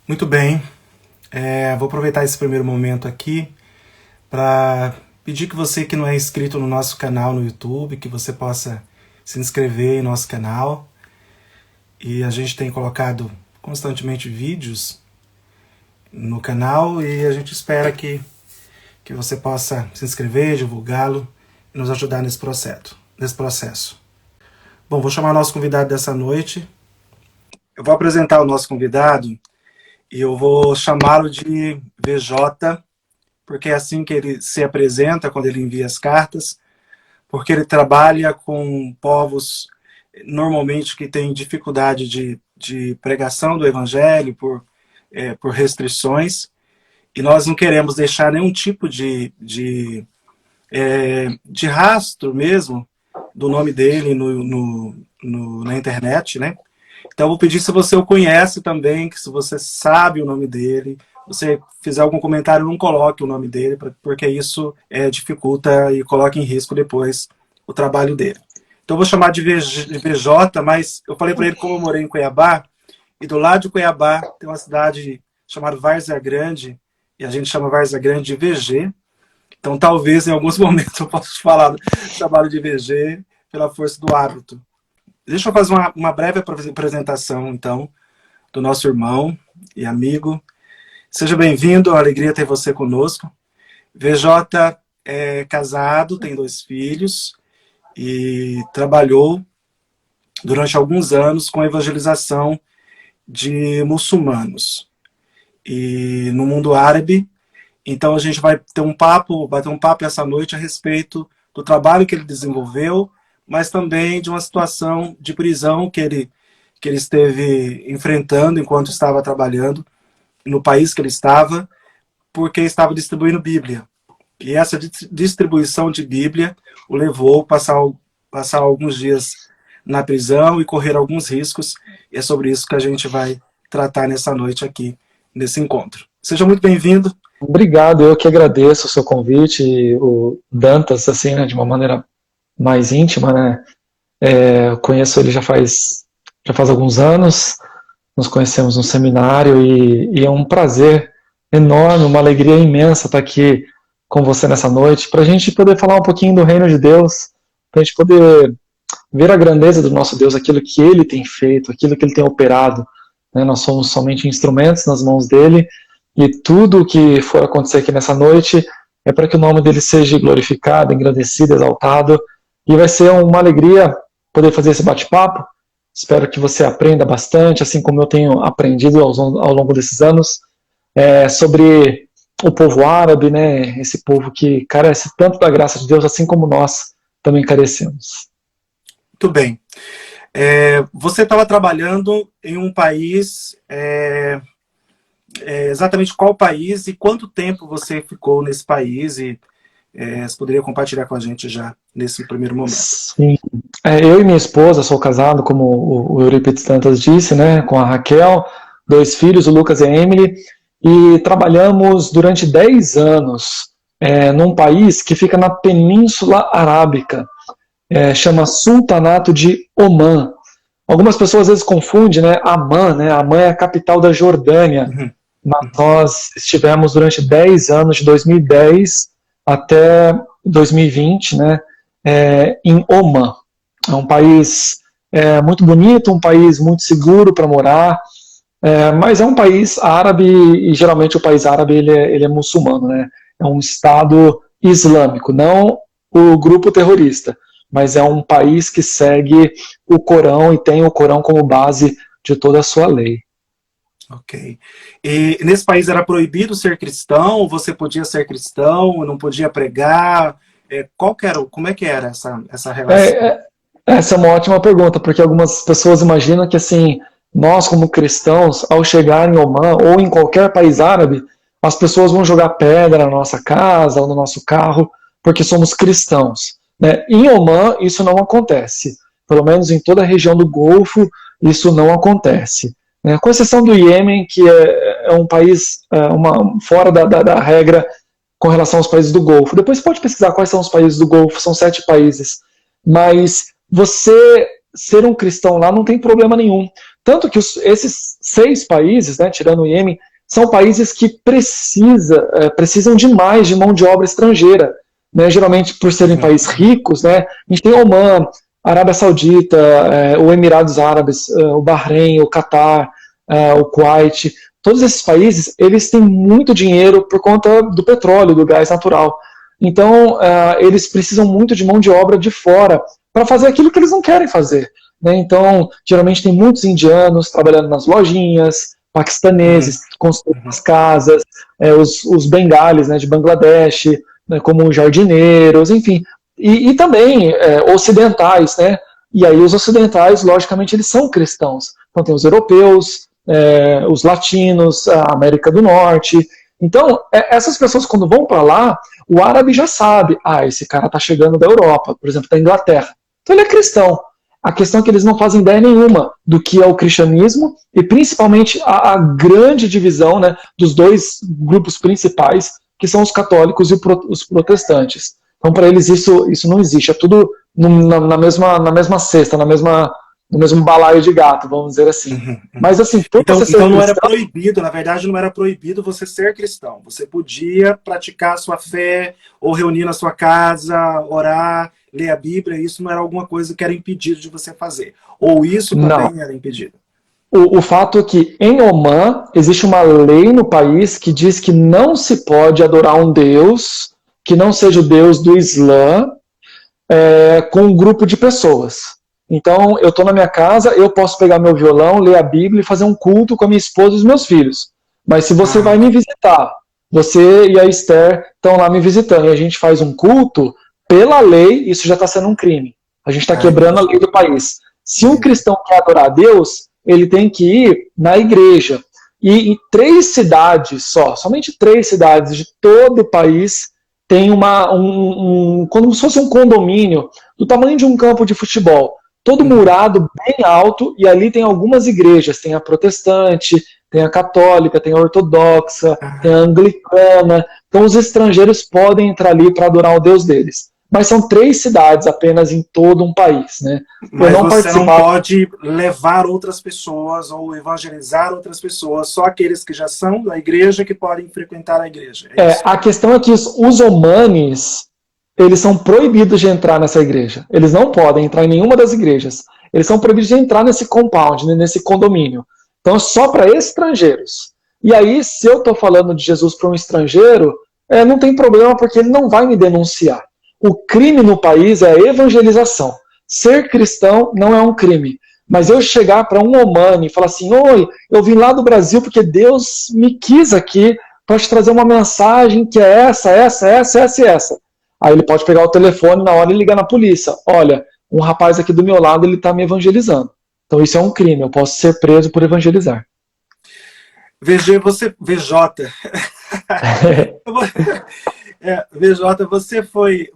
Muito bem, vou aproveitar esse primeiro momento aqui para pedir que você que não é inscrito no nosso canal no YouTube, que você possa se inscrever em nosso canal. E a gente tem colocado constantemente vídeos no canal e a gente espera que você possa se inscrever, divulgá-lo e nos ajudar nesse processo. Bom, vou chamar o nosso convidado dessa noite. Eu vou apresentar o nosso convidado e eu vou chamá-lo de VJ, porque é assim que ele se apresenta quando ele envia as cartas, porque ele trabalha com povos normalmente que têm dificuldade de pregação do evangelho por restrições, e nós não queremos deixar nenhum tipo de rastro mesmo do nome dele na internet, né? Então eu vou pedir se você o conhece também, que se você sabe o nome dele, você fizer algum comentário, não coloque o nome dele, porque isso dificulta e coloca em risco depois o trabalho dele. Então eu vou chamar de VJ, mas eu falei para ele como eu morei em Cuiabá, e do lado de Cuiabá tem uma cidade chamada Várzea Grande, e a gente chama Várzea Grande de VG. Então talvez em alguns momentos eu possa falar do trabalho de VG pela força do hábito. Deixa eu fazer uma breve apresentação, então, do nosso irmão e amigo. Seja bem-vindo, é uma alegria ter você conosco. VJ é casado, tem 2 filhos e trabalhou durante alguns anos com a evangelização de muçulmanos e no mundo árabe. Então a gente vai bater um papo essa noite a respeito do trabalho que ele desenvolveu, mas também de uma situação de prisão que ele esteve enfrentando enquanto estava trabalhando no país que ele estava, porque estava distribuindo Bíblia. E essa distribuição de Bíblia o levou a passar alguns dias na prisão e correr alguns riscos, e é sobre isso que a gente vai tratar nessa noite aqui, nesse encontro. Seja muito bem-vindo. Obrigado, eu que agradeço o seu convite, o Dantas, assim, né, de uma maneira mais íntima, né? Eu conheço ele já faz alguns anos, nos conhecemos no seminário e é um prazer enorme, uma alegria imensa estar aqui com você nessa noite, para a gente poder falar um pouquinho do reino de Deus, para a gente poder ver a grandeza do nosso Deus, aquilo que Ele tem feito, aquilo que Ele tem operado, né? Nós somos somente instrumentos nas mãos dEle, e tudo o que for acontecer aqui nessa noite é para que o nome dEle seja glorificado, engrandecido, exaltado, e vai ser uma alegria poder fazer esse bate-papo. Espero que você aprenda bastante, assim como eu tenho aprendido ao longo desses anos, sobre o povo árabe, né? Esse povo que carece tanto da graça de Deus, assim como nós também carecemos. Muito bem. Você estava trabalhando em um país, exatamente qual país e quanto tempo você ficou nesse país? E você poderia compartilhar com a gente já nesse primeiro momento? Sim. Eu e minha esposa, sou casado, como o Eurípides Dantas disse, né, com a Raquel, 2 filhos, o Lucas e a Emily, e trabalhamos durante 10 anos num país que fica na Península Arábica, chama Sultanato de Omã. Algumas pessoas às vezes confundem, né, Amã, né? Amã é a capital da Jordânia, mas nós estivemos durante 10 anos, de 2010 até 2020, né, em Omã. É um país muito bonito, um país muito seguro para morar, mas é um país árabe, e geralmente o país árabe ele é muçulmano, né? É um Estado islâmico, não o grupo terrorista, mas é um país que segue o Corão e tem o Corão como base de toda a sua lei. Ok. E nesse país era proibido ser cristão? Você podia ser cristão? Não podia pregar? Como é que era essa relação? Essa é uma ótima pergunta, porque algumas pessoas imaginam que assim, nós como cristãos, ao chegar em Omã ou em qualquer país árabe, as pessoas vão jogar pedra na nossa casa ou no nosso carro, porque somos cristãos, né? Em Omã isso não acontece, pelo menos em toda a região do Golfo isso não acontece, né? Com exceção do Iêmen, que é um país fora da regra com relação aos países do Golfo. Depois você pode pesquisar quais são os países do Golfo, são 7 países, mas você ser um cristão lá não tem problema nenhum. Tanto que esses 6 países, né, tirando o Iêmen, são países que precisam demais de mão de obra estrangeira. Né, geralmente, por serem países ricos, né, a gente tem Omã, Arábia Saudita, o Emirados Árabes, o Bahrein, o Catar, o Kuwait. Todos esses países, eles têm muito dinheiro por conta do petróleo, do gás natural. Então, eles precisam muito de mão de obra de fora para fazer aquilo que eles não querem fazer. Né? Então, geralmente tem muitos indianos trabalhando nas lojinhas, paquistaneses construindo as casas, os bengalis, né, de Bangladesh, né, como jardineiros, enfim. E também ocidentais, né? E aí os ocidentais, logicamente, eles são cristãos. Então tem os europeus, os latinos, a América do Norte. Então, essas pessoas, quando vão para lá, o árabe já sabe, esse cara está chegando da Europa, por exemplo, da Inglaterra. Então ele é cristão. A questão é que eles não fazem ideia nenhuma do que é o cristianismo e principalmente a grande divisão, né, dos 2 grupos principais, que são os católicos e os protestantes. Então, para eles, isso não existe. É tudo na mesma cesta, no mesmo balaio de gato, vamos dizer assim. Mas, assim, então não era proibido, na verdade, não era proibido você ser cristão. Você podia praticar a sua fé, ou reunir na sua casa, orar, ler a Bíblia. Isso não era alguma coisa que era impedido de você fazer. Ou isso também era impedido? O fato é que em Omã existe uma lei no país que diz que não se pode adorar um Deus que não seja o Deus do Islã com um grupo de pessoas. Então, eu estou na minha casa, eu posso pegar meu violão, ler a Bíblia e fazer um culto com a minha esposa e os meus filhos. Mas se você vai me visitar, você e a Esther estão lá me visitando e a gente faz um culto, pela lei, isso já está sendo um crime. A gente está quebrando a lei do país. Se um cristão quer adorar a Deus, ele tem que ir na igreja. E em 3 cidades somente 3 cidades de todo o país tem como se fosse um condomínio do tamanho de um campo de futebol, todo murado, bem alto, e ali tem algumas igrejas, tem a protestante, tem a católica, tem a ortodoxa, tem a anglicana. Então os estrangeiros podem entrar ali para adorar o Deus deles. Mas são 3 cidades apenas em todo um país, né? Mas você não pode levar outras pessoas ou evangelizar outras pessoas, só aqueles que já são da igreja que podem frequentar a igreja. A questão é que os omanes, eles são proibidos de entrar nessa igreja. Eles não podem entrar em nenhuma das igrejas. Eles são proibidos de entrar nesse compound, nesse condomínio. Então é só para estrangeiros. E aí, se eu estou falando de Jesus para um estrangeiro, não tem problema, porque ele não vai me denunciar. O crime no país é a evangelização. Ser cristão não é um crime. Mas eu chegar para um omani e falar assim, oi, eu vim lá do Brasil porque Deus me quis aqui para te trazer uma mensagem que é essa. Aí ele pode pegar o telefone na hora e ligar na polícia. Olha, um rapaz aqui do meu lado, ele está me evangelizando. Então isso é um crime, eu posso ser preso por evangelizar. VJ,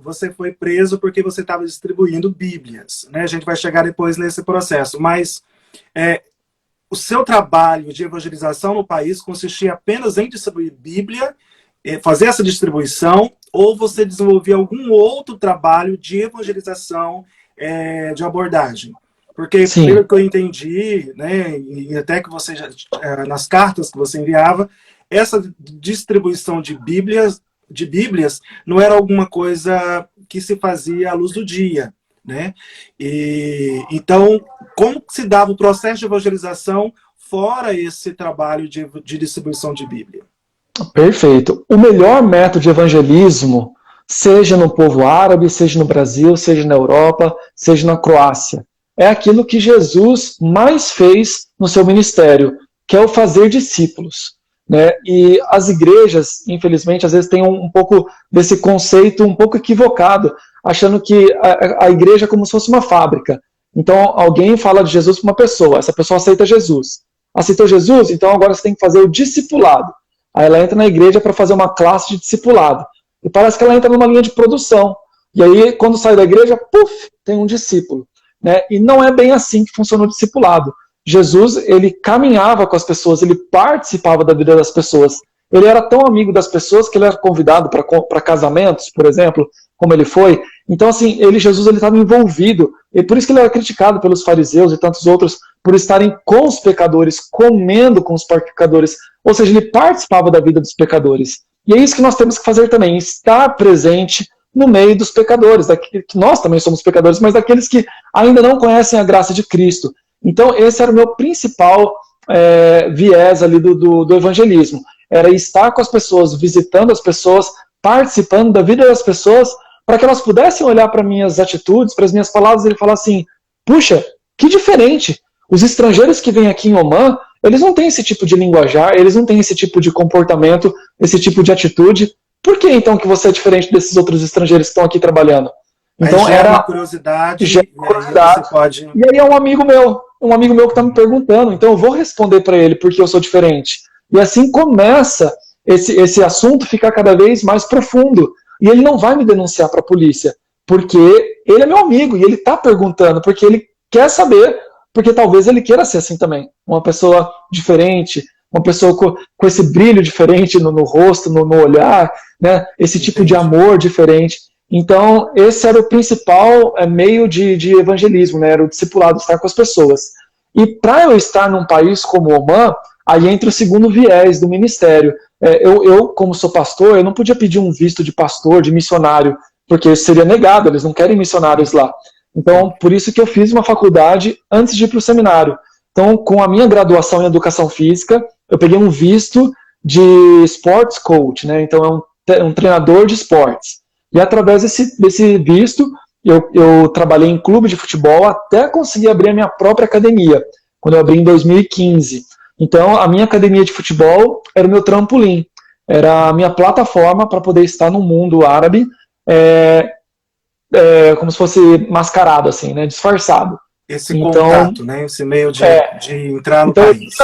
você foi preso porque você estava distribuindo Bíblias, né? A gente vai chegar depois nesse processo, mas o seu trabalho de evangelização no país consistia apenas em distribuir Bíblia, fazer essa distribuição, ou você desenvolvia algum outro trabalho de evangelização, de abordagem? Porque, pelo que eu entendi, né, e até que você nas cartas que você enviava, essa distribuição de Bíblias não era alguma coisa que se fazia à luz do dia, né? Então, como se dava o processo de evangelização fora esse trabalho de distribuição de Bíblia? Perfeito. O melhor método de evangelismo, seja no povo árabe, seja no Brasil, seja na Europa, seja na Croácia, é aquilo que Jesus mais fez no seu ministério, que é o fazer discípulos. Né? E as igrejas, infelizmente, às vezes têm um pouco desse conceito um pouco equivocado, achando que a igreja é como se fosse uma fábrica. Então, alguém fala de Jesus para uma pessoa, essa pessoa aceita Jesus. Aceitou Jesus? Então agora você tem que fazer o discipulado. Aí ela entra na igreja para fazer uma classe de discipulado. E parece que ela entra numa linha de produção. E aí, quando sai da igreja, tem um discípulo. Né? E não é bem assim que funciona o discipulado. Jesus, ele caminhava com as pessoas, ele participava da vida das pessoas. Ele era tão amigo das pessoas que ele era convidado para casamentos, por exemplo, como ele foi. Então, assim, Jesus, ele estava envolvido, e por isso que ele era criticado pelos fariseus e tantos outros, por estarem com os pecadores, comendo com os pecadores, ou seja, ele participava da vida dos pecadores. E é isso que nós temos que fazer também, estar presente no meio dos pecadores, nós também somos pecadores, mas daqueles que ainda não conhecem a graça de Cristo. Então, esse era o meu principal viés ali do evangelismo, era estar com as pessoas, visitando as pessoas, participando da vida das pessoas, para que elas pudessem olhar para minhas atitudes, para as minhas palavras, e falar assim, puxa, que diferente, os estrangeiros que vêm aqui em Oman, eles não têm esse tipo de linguajar, eles não têm esse tipo de comportamento, esse tipo de atitude, por que então que você é diferente desses outros estrangeiros que estão aqui trabalhando? Então aí gera uma curiosidade, gera curiosidade, aí você pode... E aí é um amigo meu que está me perguntando, então eu vou responder para ele porque eu sou diferente. E assim começa esse assunto ficar cada vez mais profundo. E ele não vai me denunciar para a polícia, porque ele é meu amigo e ele está perguntando, porque ele quer saber, porque talvez ele queira ser assim também. Uma pessoa diferente, uma pessoa com esse brilho diferente no rosto, no olhar, né? Esse tipo de amor diferente. Então, esse era o principal meio de evangelismo, né? Era o discipulado, estar com as pessoas. E para eu estar num país como Oman, aí entra o segundo viés do ministério. Eu, como sou pastor, eu não podia pedir um visto de pastor, de missionário, porque isso seria negado, eles não querem missionários lá. Então, por isso que eu fiz uma faculdade antes de ir para o seminário. Então, com a minha graduação em educação física, eu peguei um visto de sports coach, né? Então, é um treinador de esportes. E através desse visto, eu trabalhei em clube de futebol até conseguir abrir a minha própria academia, quando eu abri em 2015. Então, a minha academia de futebol era o meu trampolim, era a minha plataforma para poder estar no mundo árabe, como se fosse mascarado, assim, né, disfarçado. Esse contato, né, esse meio de entrar no então país.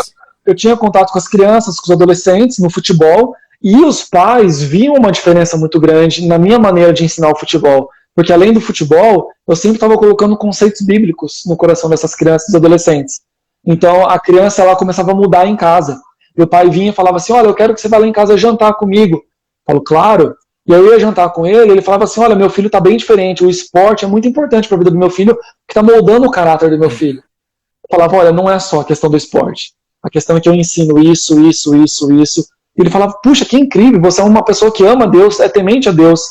Eu tinha contato com as crianças, com os adolescentes no futebol, e os pais viam uma diferença muito grande na minha maneira de ensinar o futebol. Porque além do futebol, eu sempre estava colocando conceitos bíblicos no coração dessas crianças e adolescentes. Então a criança ela começava a mudar em casa. E o pai vinha e falava assim, olha, eu quero que você vá lá em casa jantar comigo. Eu falo, claro. E eu ia jantar com ele, ele falava assim, olha, meu filho está bem diferente, o esporte é muito importante para a vida do meu filho, que está moldando o caráter do meu filho. Eu falava, olha, não é só a questão do esporte. A questão é que eu ensino isso. E ele falava, puxa, que incrível, você é uma pessoa que ama Deus, é temente a Deus.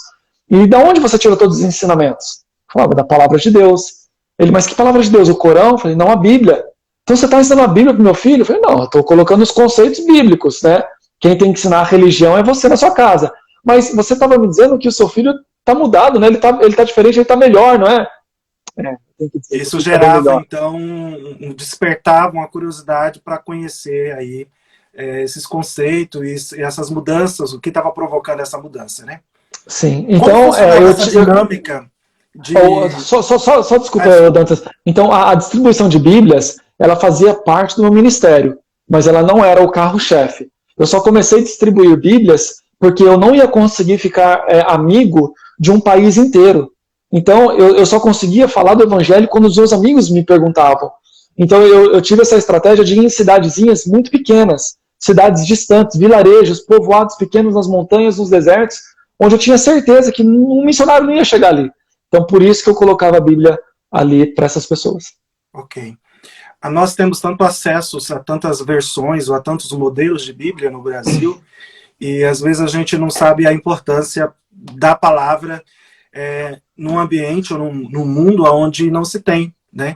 E da onde você tirou todos os ensinamentos? Eu falava, da palavra de Deus. Ele, mas que palavra de Deus? O Corão? Eu falei, não, a Bíblia. Então você está ensinando a Bíblia para o meu filho? Eu falei, não, eu estou colocando os conceitos bíblicos, né? Quem tem que ensinar a religião é você na sua casa. Mas você estava me dizendo que o seu filho está mudado, né? Ele tá diferente, ele está melhor, não é? Isso gerava, então, despertava uma curiosidade para conhecer aí esses conceitos e essas mudanças, o que estava provocando essa mudança, né? Sim, então essa dinâmica de... Só desculpa, Dantas. Então, a distribuição de Bíblias, ela fazia parte do meu ministério, mas ela não era o carro-chefe. Eu só comecei a distribuir Bíblias porque eu não ia conseguir ficar amigo de um país inteiro. Então, eu só conseguia falar do evangelho quando os meus amigos me perguntavam. Então, eu tive essa estratégia de ir em cidadezinhas muito pequenas, cidades distantes, vilarejos, povoados pequenos nas montanhas, nos desertos, onde eu tinha certeza que um missionário não ia chegar ali. Então, por isso que eu colocava a Bíblia ali para essas pessoas. Ok. Nós temos tanto acesso a tantas versões ou a tantos modelos de Bíblia no Brasil, e às vezes a gente não sabe a importância da palavra num ambiente ou num mundo onde não se tem, né?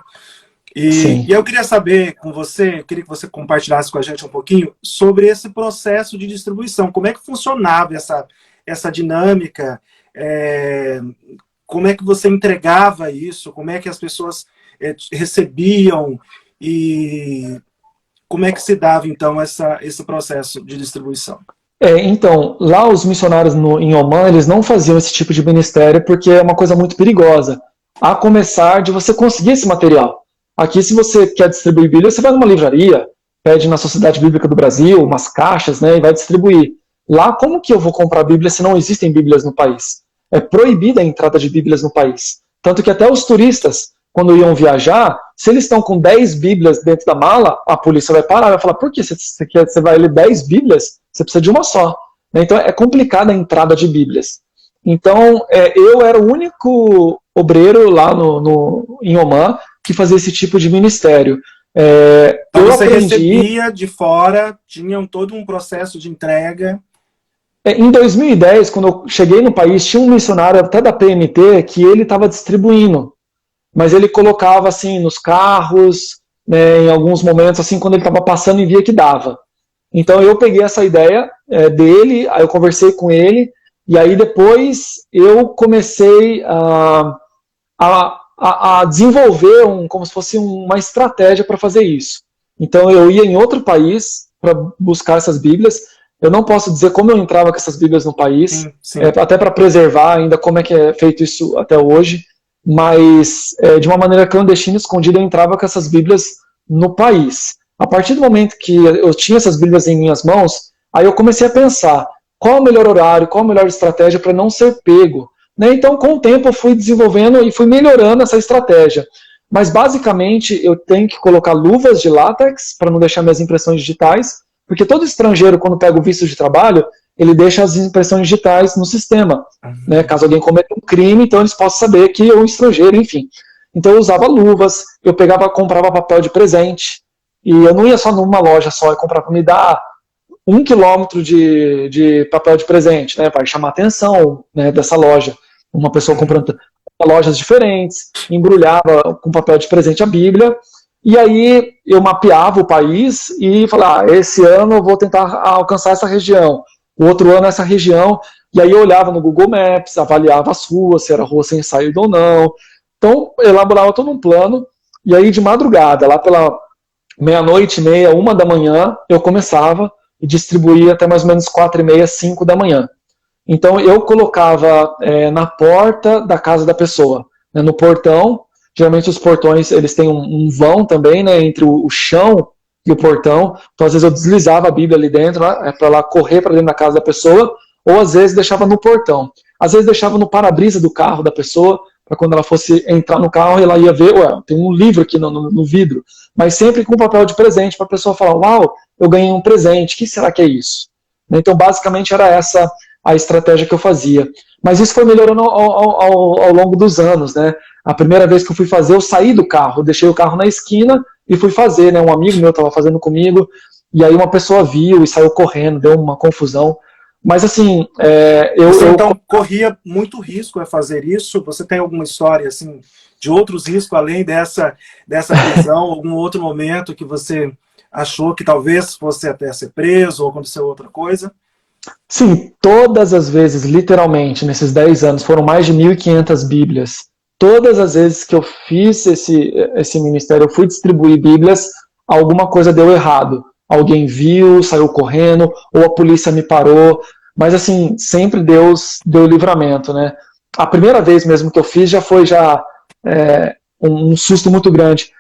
E eu queria saber com você, queria que você compartilhasse com a gente um pouquinho sobre esse processo de distribuição. Como é que funcionava essa dinâmica? Como é que você entregava isso? Como é que as pessoas recebiam? E como é que se dava, então, esse processo de distribuição? Então, lá os missionários em Oman, eles não faziam esse tipo de ministério porque é uma coisa muito perigosa. A começar de você conseguir esse material. Aqui, se você quer distribuir Bíblia, você vai numa livraria, pede na Sociedade Bíblica do Brasil, umas caixas, né, e vai distribuir. Lá, como que eu vou comprar Bíblia se não existem Bíblias no país? É proibida a entrada de Bíblias no país. Tanto que até os turistas, quando iam viajar, se eles estão com 10 Bíblias dentro da mala, a polícia vai parar, vai falar, por que você vai ler 10 Bíblias? Você precisa de uma só. Então é complicada a entrada de Bíblias. Então, eu era o único obreiro lá em Omã que fazia esse tipo de ministério. Então Eu você aprendi. recebia de fora, tinham todo um processo de entrega. Em 2010, quando eu cheguei no país, tinha um missionário até da PMT que ele estava distribuindo, mas ele colocava assim nos carros, né, em alguns momentos, assim, quando ele estava passando e via que dava. Então eu peguei essa ideia dele, aí eu conversei com ele, e aí depois eu comecei a desenvolver como se fosse uma estratégia para fazer isso. Então eu ia em outro país para buscar essas Bíblias. Eu não posso dizer como eu entrava com essas Bíblias no país, Sim, sim. até para preservar ainda como é que é feito isso até hoje, mas de uma maneira clandestina, escondida, eu entrava com essas Bíblias no país. A partir do momento que eu tinha essas Bíblias em minhas mãos, aí eu comecei a pensar qual o melhor horário, qual a melhor estratégia para não ser pego. Né? Então, com o tempo, eu fui desenvolvendo e fui melhorando essa estratégia. Mas, basicamente, eu tenho que colocar luvas de látex para não deixar minhas impressões digitais, porque todo estrangeiro, quando pega o visto de trabalho, ele deixa as impressões digitais no sistema. Né? Caso alguém cometa um crime, então eles possam saber que é um estrangeiro, enfim. Então eu usava luvas, eu comprava papel de presente, e eu não ia só numa loja só e comprar para me dar 1 quilômetro de papel de presente, né, para chamar a atenção, né, dessa loja. Uma pessoa comprando lojas diferentes, embrulhava com papel de presente a Bíblia, e aí eu mapeava o país e falava, esse ano eu vou tentar alcançar essa região, o outro ano essa região, e aí eu olhava no Google Maps, avaliava as ruas, se era rua sem saída ou não. Então, elaborava todo um plano, e aí de madrugada, lá pela meia-noite e meia, 1 da manhã, eu começava e distribuía até mais ou menos 4h30, 5 da manhã. Então eu colocava na porta da casa da pessoa, né, no portão. Geralmente os portões eles têm um vão também, né, entre o chão e o portão. Então às vezes eu deslizava a Bíblia ali dentro, né, para ela correr para dentro da casa da pessoa, ou às vezes deixava no portão. Às vezes deixava no para-brisa do carro da pessoa, para quando ela fosse entrar no carro, ela ia ver, ué, tem um livro aqui no vidro, mas sempre com papel de presente, para a pessoa falar, uau, eu ganhei um presente, o que será que é isso? Então basicamente era essa a estratégia que eu fazia. Mas isso foi melhorando ao longo dos anos, né? A primeira vez que eu fui fazer, eu saí do carro, eu deixei o carro na esquina e fui fazer, né? Um amigo meu estava fazendo comigo, e aí uma pessoa viu e saiu correndo, deu uma confusão. Mas assim, Você então corria muito risco a fazer isso? Você tem alguma história assim de outros riscos além dessa prisão, algum outro momento que você achou que talvez fosse até ser preso ou aconteceu outra coisa? Sim, todas as vezes, literalmente, nesses 10 anos, foram mais de 1.500 Bíblias. Todas as vezes que eu fiz esse ministério, eu fui distribuir Bíblias, alguma coisa deu errado. Alguém viu, saiu correndo, ou a polícia me parou. Mas, assim, sempre Deus deu livramento, né? A primeira vez mesmo que eu fiz já foi um susto muito grande.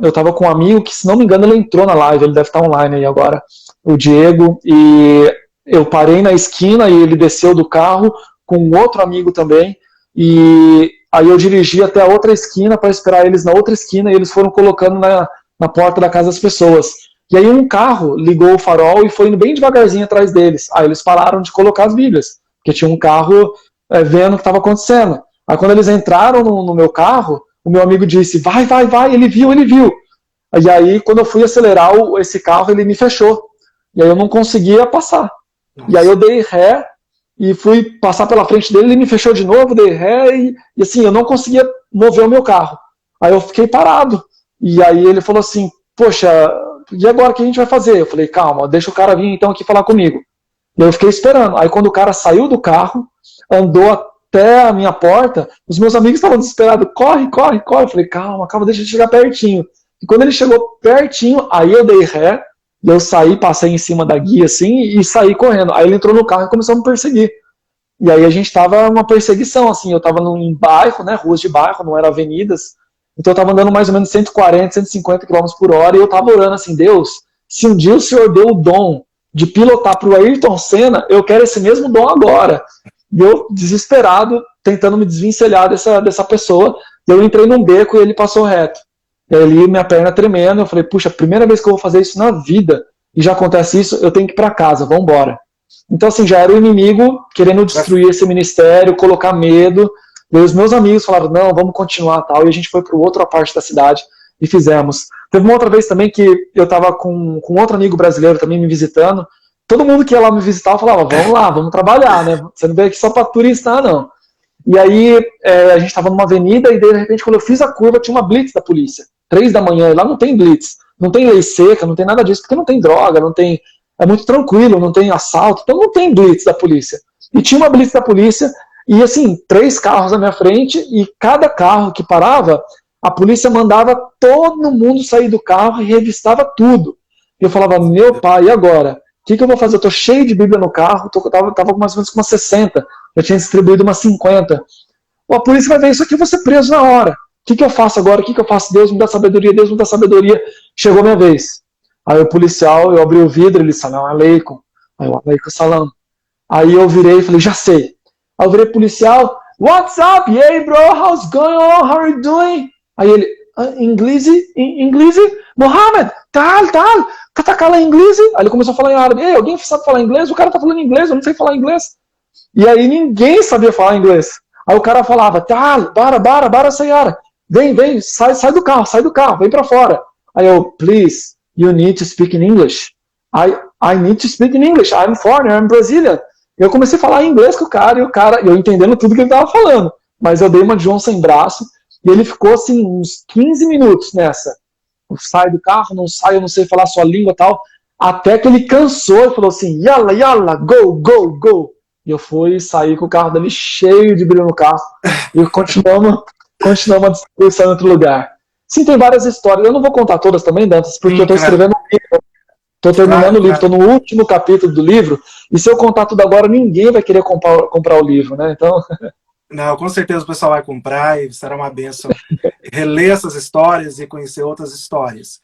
Eu estava com um amigo que, se não me engano, ele entrou na live, ele deve estar online aí agora, o Diego, e eu parei na esquina e ele desceu do carro com um outro amigo também, e aí eu dirigi até a outra esquina para esperar eles na outra esquina, e eles foram colocando na porta da casa das pessoas. E aí um carro ligou o farol e foi indo bem devagarzinho atrás deles. Aí eles pararam de colocar as Bíblias, porque tinha um carro vendo o que estava acontecendo. Aí quando eles entraram no meu carro, o meu amigo disse, vai, vai, vai, ele viu, ele viu. E aí quando eu fui acelerar esse carro, ele me fechou. E aí eu não conseguia passar. Nossa. E aí eu dei ré e fui passar pela frente dele, ele me fechou de novo, dei ré e assim, eu não conseguia mover o meu carro. Aí eu fiquei parado. E aí ele falou assim, poxa, e agora o que a gente vai fazer? Eu falei, calma, deixa o cara vir então aqui falar comigo. E eu fiquei esperando. Aí quando o cara saiu do carro, andou até a minha porta, os meus amigos estavam desesperados, corre, corre, corre. Eu falei, calma, calma, deixa ele chegar pertinho. E quando ele chegou pertinho, aí eu dei ré, e eu saí, passei em cima da guia assim, e saí correndo. Aí ele entrou no carro e começou a me perseguir. E aí a gente tava numa perseguição, assim, eu tava num bairro, né, ruas de bairro, não eram avenidas, então eu tava andando mais ou menos 140, 150 km por hora, e eu tava orando assim, Deus, se um dia o Senhor deu o dom de pilotar pro Ayrton Senna, eu quero esse mesmo dom agora. E eu, desesperado, tentando me desvencilhar dessa pessoa, eu entrei num beco e ele passou reto. E ali, minha perna tremendo, eu falei, puxa, primeira vez que eu vou fazer isso na vida, e já acontece isso, eu tenho que ir pra casa, vambora. Então, assim, já era o inimigo querendo destruir esse ministério, colocar medo. E os meus amigos falaram, não, vamos continuar tal. E a gente foi para outra parte da cidade e fizemos. Teve uma outra vez também que eu estava com outro amigo brasileiro também me visitando. Todo mundo que ia lá me visitar, eu falava, vamos lá, vamos trabalhar, né? Você não veio aqui só para turistar, não. E aí a gente estava numa avenida e de repente quando eu fiz a curva tinha uma blitz da polícia. 3 da manhã, e lá não tem blitz. Não tem lei seca, não tem nada disso, porque não tem droga, não tem... É muito tranquilo, não tem assalto, então não tem blitz da polícia. E tinha uma blitz da polícia, e assim, 3 carros na minha frente, e cada carro que parava, a polícia mandava todo mundo sair do carro e revistava tudo. E eu falava, meu pai, e agora? O que eu vou fazer? Eu tô cheio de Bíblia no carro, tava mais ou menos com umas 60, eu tinha distribuído umas 50. A polícia vai ver isso aqui, eu vou ser preso na hora. O que eu faço agora? O que eu faço? Deus me dá sabedoria, Deus me dá sabedoria. Chegou a minha vez. Aí o policial, eu abri o vidro, ele, salam aleikum. Aí eu, aleikum salam. Aí eu virei e falei, já sei. Aí eu virei policial, what's up? Hey bro, how's going on? How are you doing? Aí ele, inglês, Mohammed, tal, katakala inglês. Aí ele começou a falar em árabe. Ei, alguém sabe falar inglês? O cara tá falando inglês, eu não sei falar inglês. E aí ninguém sabia falar inglês. Aí o cara falava, tal, bara, sayara. Vem, sai do carro, vem pra fora. Aí eu, please, you need to speak in English. I need to speak in English. I'm foreigner, I'm Brazilian. Eu comecei a falar inglês com o cara, e eu entendendo tudo que ele tava falando. Mas eu dei uma de João sem braço, e ele ficou assim, uns 15 minutos nessa. Sai do carro, não sai, eu não sei falar sua língua e tal. Até que ele cansou e falou assim, yalla, go. E eu fui sair com o carro dele cheio de brilho no carro. E continuamos a distribuição em outro lugar. Sim, tem várias histórias. Eu não vou contar todas também, Dantas, porque eu estou escrevendo um livro. Estou terminando o livro, estou no último capítulo do livro. E se eu contar tudo agora, ninguém vai querer comprar o livro, né? Então... Não, com certeza o pessoal vai comprar e será uma bênção reler essas histórias e conhecer outras histórias.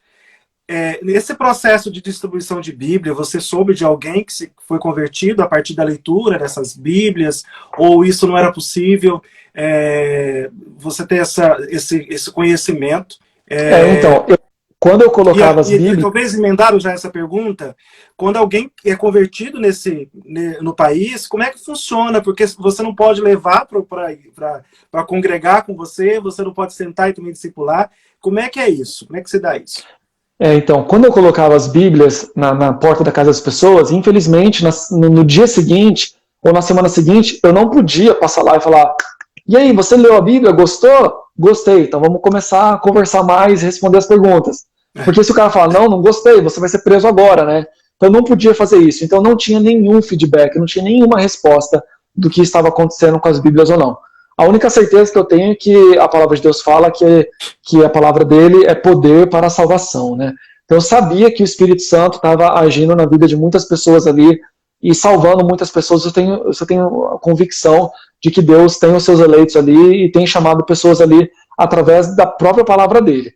Nesse processo de distribuição de Bíblia, você soube de alguém que foi convertido a partir da leitura dessas Bíblias, ou isso não era possível? Você ter esse conhecimento? Então, quando eu colocava as Bíblias... Talvez emendaram já essa pergunta, quando alguém é convertido no país, como é que funciona? Porque você não pode levar para congregar com você não pode sentar e também discipular. Como é que é isso? Como é que se dá isso? Então, quando eu colocava as Bíblias na porta da casa das pessoas, infelizmente, no dia seguinte, ou na semana seguinte, eu não podia passar lá e falar, e aí, você leu a Bíblia? Gostou? Gostei, então vamos começar a conversar mais e responder as perguntas. Porque se o cara falar, não gostei, você vai ser preso agora, né? Então eu não podia fazer isso. Então não tinha nenhum feedback, não tinha nenhuma resposta do que estava acontecendo com as Bíblias ou não. A única certeza que eu tenho é que a palavra de Deus fala que a palavra dele é poder para a salvação, né? Então eu sabia que o Espírito Santo estava agindo na vida de muitas pessoas ali e salvando muitas pessoas. Eu tenho a convicção de que Deus tem os seus eleitos ali e tem chamado pessoas ali através da própria palavra dele.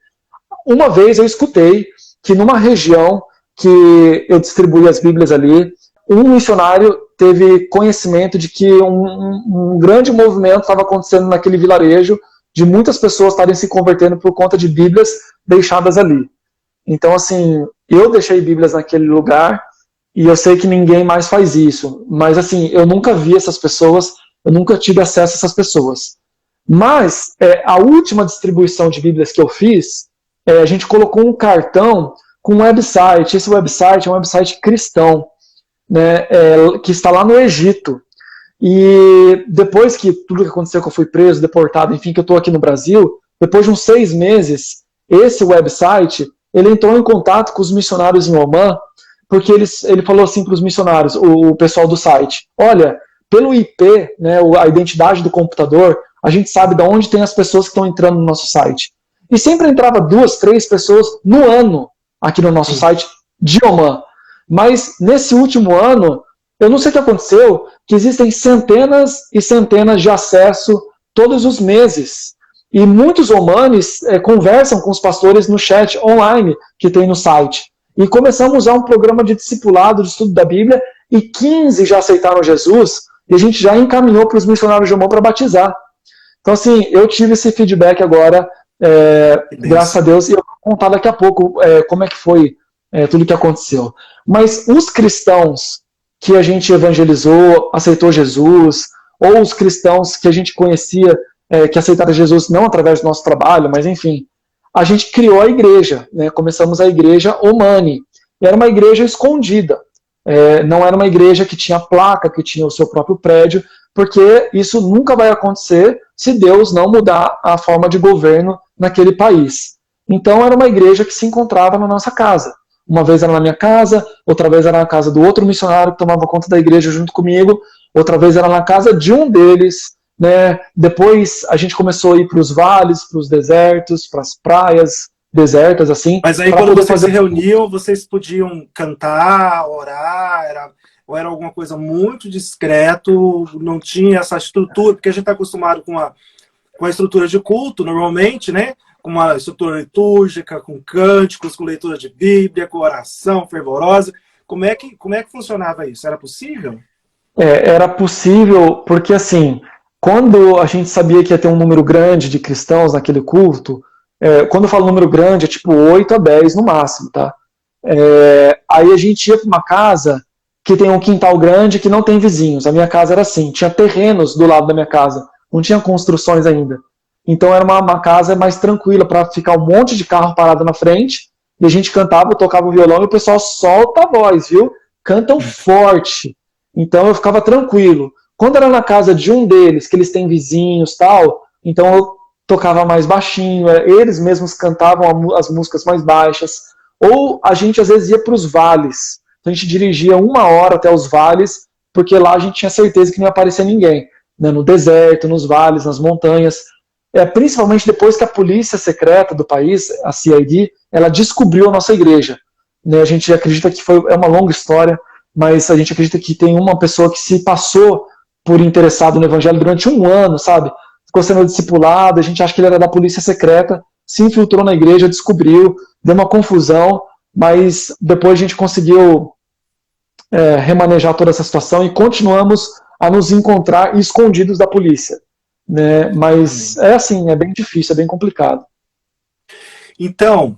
Uma vez eu escutei que numa região que eu distribuí as Bíblias ali, um missionário teve conhecimento de que um grande movimento estava acontecendo naquele vilarejo, de muitas pessoas estarem se convertendo por conta de Bíblias deixadas ali. Então, assim, eu deixei Bíblias naquele lugar e eu sei que ninguém mais faz isso. Mas, assim, eu nunca vi essas pessoas, eu nunca tive acesso a essas pessoas. Mas, a última distribuição de Bíblias que eu fiz, a gente colocou um cartão com um website. Esse website é um website cristão, né, que está lá no Egito. E depois que tudo que aconteceu, que eu fui preso, deportado, enfim, que eu estou aqui no Brasil, depois de uns 6 meses, esse website, ele entrou em contato com os missionários em Omã, porque ele falou assim para os missionários, o pessoal do site, olha, pelo IP, né, a identidade do computador, a gente sabe de onde tem as pessoas que estão entrando no nosso site. E sempre entrava 2, 3 pessoas no ano aqui no nosso site de Omã. Mas nesse último ano, eu não sei o que aconteceu, que existem centenas e centenas de acesso todos os meses. E muitos omanes conversam com os pastores no chat online que tem no site. E começamos a usar um programa de discipulado, de estudo da Bíblia, e 15 já aceitaram Jesus, e a gente já encaminhou para os missionários de Omã para batizar. Então, assim, eu tive esse feedback agora, graças a Deus, e eu vou contar daqui a pouco como é que foi tudo que aconteceu. Mas os cristãos que a gente evangelizou, aceitou Jesus, ou os cristãos que a gente conhecia, que aceitaram Jesus não através do nosso trabalho, mas enfim, a gente criou a igreja, né? Começamos a igreja Omani. Era uma igreja escondida, não era uma igreja que tinha placa, que tinha o seu próprio prédio, porque isso nunca vai acontecer se Deus não mudar a forma de governo naquele país. Então era uma igreja que se encontrava na nossa casa. Uma vez era na minha casa, outra vez era na casa do outro missionário que tomava conta da igreja junto comigo, outra vez era na casa de um deles, né? Depois a gente começou a ir para os vales, para os desertos, para as praias desertas, assim. Mas aí quando vocês se reuniam, vocês podiam cantar, orar, ou era alguma coisa muito discreto, não tinha essa estrutura, porque a gente está acostumado com a estrutura de culto, normalmente, né? Com uma estrutura litúrgica, com cânticos, com leitura de Bíblia, com oração fervorosa. Como é que funcionava isso? Era possível? Era possível, porque assim, quando a gente sabia que ia ter um número grande de cristãos naquele culto, quando eu falo número grande, é tipo 8 a 10 no máximo, tá? Aí a gente ia para uma casa que tem um quintal grande que não tem vizinhos. A minha casa era assim, tinha terrenos do lado da minha casa, não tinha construções ainda. Então era uma casa mais tranquila para ficar um monte de carro parado na frente, e a gente cantava, tocava o violão e o pessoal solta a voz, viu? Cantam forte. Então eu ficava tranquilo. Quando era na casa de um deles, que eles têm vizinhos tal, então eu tocava mais baixinho, eles mesmos cantavam as músicas mais baixas. Ou a gente às vezes ia para os vales. Então a gente dirigia 1 hora até os vales, porque lá a gente tinha certeza que não ia aparecer ninguém. Né? No deserto, nos vales, nas montanhas. Principalmente depois que a polícia secreta do país, a CID, ela descobriu a nossa igreja. Né? A gente acredita que é uma longa história, mas a gente acredita que tem uma pessoa que se passou por interessado no evangelho durante 1 ano, sabe? Ficou sendo discipulado, a gente acha que ele era da polícia secreta, se infiltrou na igreja, descobriu, deu uma confusão, mas depois a gente conseguiu remanejar toda essa situação e continuamos a nos encontrar escondidos da polícia. Né? Mas é assim, é bem difícil, é bem complicado. Então,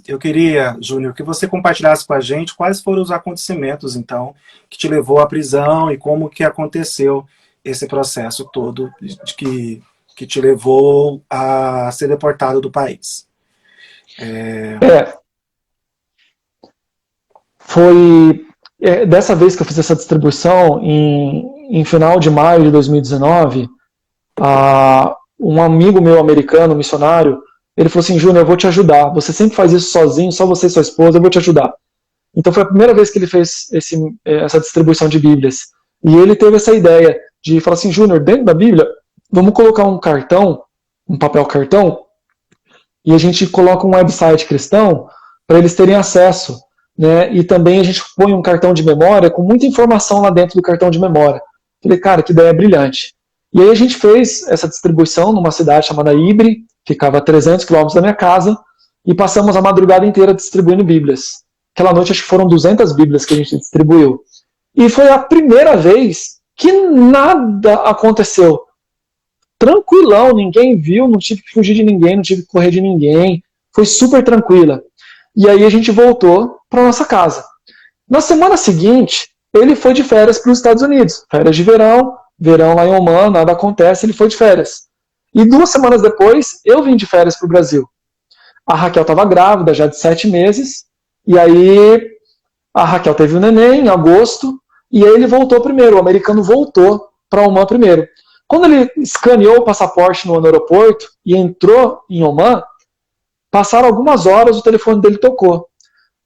eu queria, Júnior, que você compartilhasse com a gente quais foram os acontecimentos, então, que te levou à prisão e como que aconteceu esse processo todo que te levou a ser deportado do país. Foi dessa vez que eu fiz essa distribuição, em final de maio de 2019, um amigo meu americano, missionário, ele falou assim: Júnior, eu vou te ajudar, você sempre faz isso sozinho, só você e sua esposa, eu vou te ajudar. Então foi a primeira vez que ele fez essa distribuição de Bíblias. E ele teve essa ideia de falar assim: Júnior, dentro da Bíblia, vamos colocar um cartão, um papel cartão, e a gente coloca um website cristão para eles terem acesso. Né? E também a gente põe um cartão de memória com muita informação lá dentro do cartão de memória. Falei, cara, que ideia brilhante. E aí a gente fez essa distribuição numa cidade chamada Ibre, ficava a 300 quilômetros da minha casa, e passamos a madrugada inteira distribuindo Bíblias. Aquela noite acho que foram 200 Bíblias que a gente distribuiu. E foi a primeira vez que nada aconteceu. Tranquilão, ninguém viu, não tive que fugir de ninguém, não tive que correr de ninguém. Foi super tranquila. E aí a gente voltou para nossa casa. Na semana seguinte, ele foi de férias para os Estados Unidos. Férias de verão lá em Oman, nada acontece, ele foi de férias. E 2 semanas depois, eu vim de férias para o Brasil. A Raquel estava grávida, já de 7 meses, e aí a Raquel teve um neném em agosto, e aí ele voltou primeiro, o americano voltou para Oman primeiro. Quando ele escaneou o passaporte no aeroporto e entrou em Oman, passaram algumas horas, o telefone dele tocou.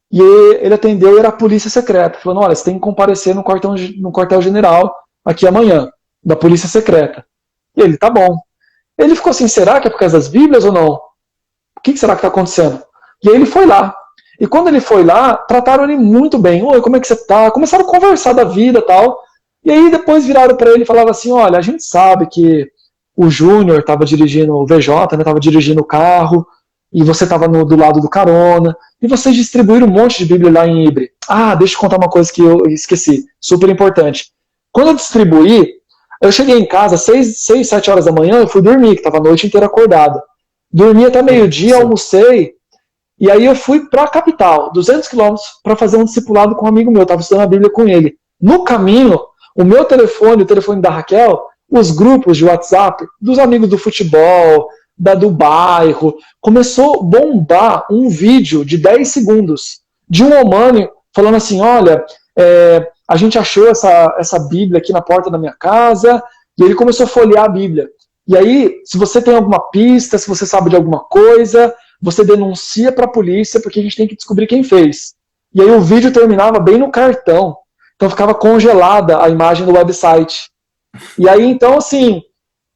E ele atendeu e era a polícia secreta. Falando, olha, você tem que comparecer no quartel-general aqui amanhã, da polícia secreta. E ele, tá bom. Ele ficou assim, será que é por causa das Bíblias ou não? O que será que está acontecendo? E aí ele foi lá. E quando ele foi lá, trataram ele muito bem. Oi, como é que você tá? Começaram a conversar da vida e tal. E aí depois viraram para ele e falavam assim, olha, a gente sabe que o Júnior estava dirigindo o VJ, né, estava dirigindo o carro, e você estava do lado do carona, e vocês distribuíram um monte de Bíblia lá em Ibre. Ah, deixa eu contar uma coisa que eu esqueci, super importante. Quando eu distribuí, eu cheguei em casa, 6, 7 horas da manhã, eu fui dormir, que estava a noite inteira acordado. Dormi até meio-dia, almocei, e aí eu fui para a capital, 200 quilômetros, para fazer um discipulado com um amigo meu, eu estava estudando a Bíblia com ele. No caminho, o meu telefone, o telefone da Raquel, os grupos de WhatsApp dos amigos do futebol, do bairro, começou a bombar um vídeo de 10 segundos de um homem falando assim, olha, a gente achou essa Bíblia aqui na porta da minha casa, e ele começou a folhear a Bíblia. E aí, se você tem alguma pista, se você sabe de alguma coisa, você denuncia para a polícia, porque a gente tem que descobrir quem fez. E aí o vídeo terminava bem no cartão. Então ficava congelada a imagem do website. E aí, então, assim,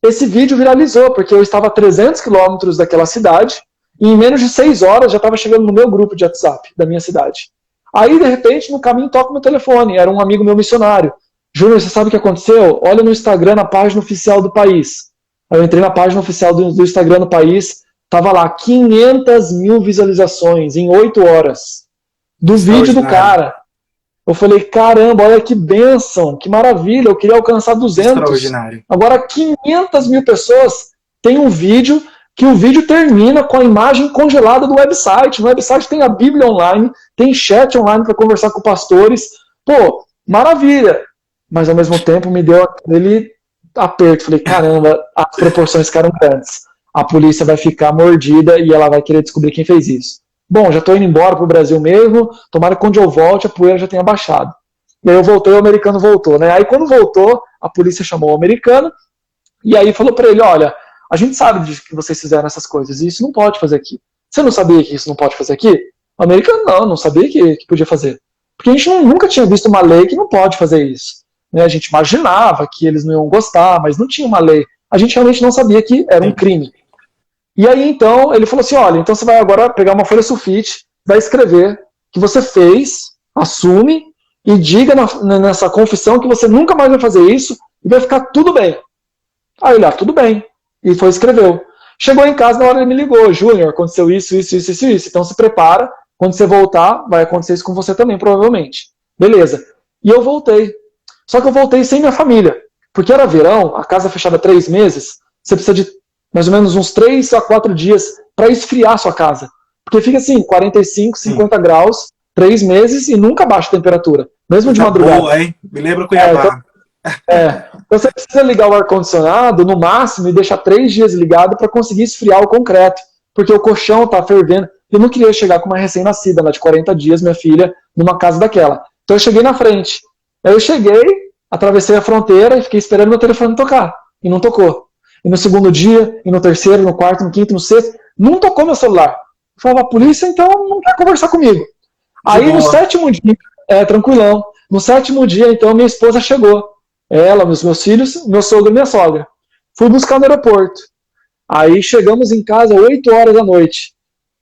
esse vídeo viralizou, porque eu estava a 300 quilômetros daquela cidade, e em menos de 6 horas já estava chegando no meu grupo de WhatsApp da minha cidade. Aí, de repente, no caminho toca meu telefone, era um amigo meu missionário. Júnior, você sabe o que aconteceu? Olha no Instagram, na página oficial do país. Aí eu entrei na página oficial do Instagram do país, tava lá 500 mil visualizações em 8 horas do vídeo do cara. Eu falei, caramba, olha que bênção, que maravilha, eu queria alcançar 200. Extraordinário. Agora 500 mil pessoas têm um vídeo, que o vídeo termina com a imagem congelada do website. No website tem a Bíblia online, tem chat online para conversar com pastores. Pô, maravilha. Mas ao mesmo tempo me deu aquele aperto. Falei, caramba, as proporções ficaram grandes. A polícia vai ficar mordida e ela vai querer descobrir quem fez isso. Bom, já estou indo embora para o Brasil mesmo, tomara que quando eu volte a poeira já tenha baixado. E aí eu voltei, o americano voltou, né? Aí quando voltou, a polícia chamou o americano e aí falou para ele, olha, a gente sabe de que vocês fizeram essas coisas e isso não pode fazer aqui. Você não sabia que isso não pode fazer aqui? O americano não sabia que podia fazer. Porque a gente nunca tinha visto uma lei que não pode fazer isso. Né? A gente imaginava que eles não iam gostar, mas não tinha uma lei. A gente realmente não sabia que era um crime. E aí, então, ele falou assim, olha, então você vai agora pegar uma folha sulfite, vai escrever que você fez, assume, e diga nessa confissão que você nunca mais vai fazer isso, e vai ficar tudo bem. Aí ele, tudo bem. E foi escreveu. Chegou em casa, na hora ele me ligou, Júnior, aconteceu isso, então se prepara, quando você voltar, vai acontecer isso com você também, provavelmente. Beleza. E eu voltei. Só que eu voltei sem minha família, porque era verão, a casa fechada 3 meses, você precisa de mais ou menos uns 3 a 4 dias para esfriar a sua casa. Porque fica assim, 45, 50 graus, 3 meses e nunca baixa a temperatura. Mesmo de madrugada. Boa, hein? Me lembra Cuiabá. Então você precisa ligar o ar-condicionado no máximo e deixar 3 dias ligado para conseguir esfriar o concreto. Porque o colchão tá fervendo. Eu não queria chegar com uma recém-nascida, lá de 40 dias, minha filha, numa casa daquela. Então eu cheguei na frente. Aí eu cheguei, atravessei a fronteira e fiquei esperando meu telefone tocar. E não tocou. E no segundo dia, e no terceiro, no quarto, no quinto, no sexto, não tocou meu celular. Eu falava, a polícia então não quer conversar comigo. Aí no 7º dia, tranquilão, no 7º dia, então, minha esposa chegou. Ela, meus filhos, meu sogro e minha sogra. Fui buscar no aeroporto. Aí chegamos em casa 8 horas da noite.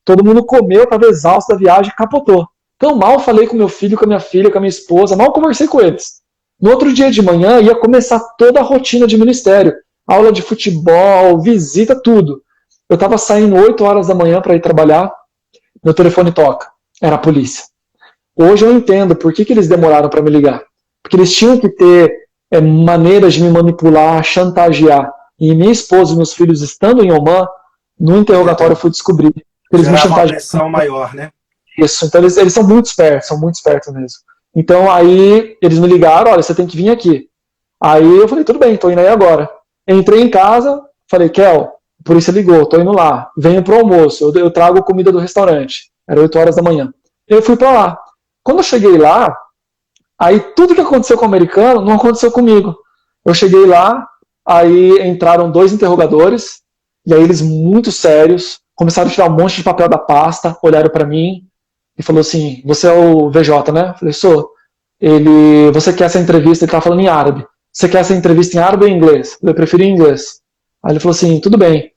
Todo mundo comeu, estava exausto da viagem, capotou. Então mal falei com meu filho, com a minha filha, com a minha esposa, mal conversei com eles. No outro dia de manhã ia começar toda a rotina de ministério. Aula de futebol, visita, tudo. Eu estava saindo 8 horas da manhã para ir trabalhar, meu telefone toca. Era a polícia. Hoje eu entendo por que eles demoraram para me ligar. Porque eles tinham que ter maneiras de me manipular, chantagear. E minha esposa e meus filhos estando em Oman, no interrogatório eu fui descobrir que eles me chantagearam. Uma pressão maior, né? Isso, então eles são muito espertos mesmo. Então aí eles me ligaram, olha, você tem que vir aqui. Aí eu falei, tudo bem, tô indo aí agora. Entrei em casa, falei, Kel, a polícia ligou, tô indo lá, venho pro almoço, eu trago comida do restaurante. Era 8 horas da manhã. Eu fui pra lá. Quando eu cheguei lá, aí tudo que aconteceu com o americano não aconteceu comigo. Eu cheguei lá, aí entraram 2 interrogadores, e aí eles muito sérios, começaram a tirar um monte de papel da pasta, olharam pra mim, e falou assim, você é o VJ, né? Eu falei, sou. Você quer essa entrevista, ele tava falando em árabe. Você quer essa entrevista em árabe ou em inglês? Eu preferi em inglês. Aí ele falou assim, tudo bem.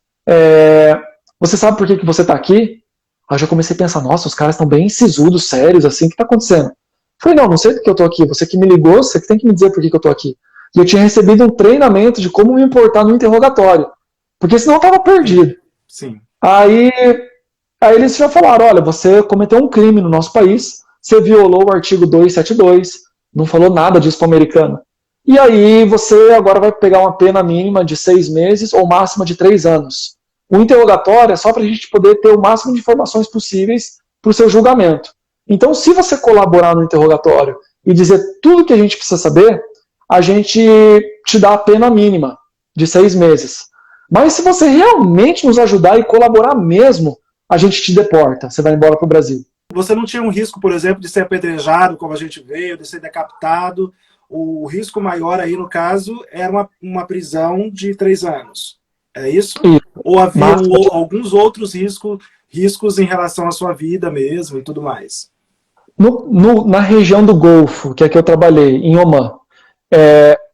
Você sabe por que você está aqui? Aí eu já comecei a pensar, nossa, os caras estão bem sisudos, sérios, assim, o que está acontecendo? Eu falei, não sei por que eu estou aqui. Você que me ligou, você que tem que me dizer por que eu estou aqui. E eu tinha recebido um treinamento de como me importar no interrogatório. Porque senão eu estava perdido. Sim. Aí eles já falaram, olha, você cometeu um crime no nosso país, você violou o artigo 272, não falou nada disso para o americano. E aí você agora vai pegar uma pena mínima de 6 meses ou máxima de 3 anos. O interrogatório é só para a gente poder ter o máximo de informações possíveis para o seu julgamento. Então, se você colaborar no interrogatório e dizer tudo que a gente precisa saber, a gente te dá a pena mínima de 6 meses. Mas se você realmente nos ajudar e colaborar mesmo, a gente te deporta, você vai embora para o Brasil. Você não tinha um risco, por exemplo, de ser apedrejado, como a gente veio, de ser decapitado. O risco maior aí, no caso, era uma prisão de 3 anos. É isso? Ou havia alguns outros riscos em relação à sua vida mesmo e tudo mais? Na região do Golfo, que é que eu trabalhei, em Omã,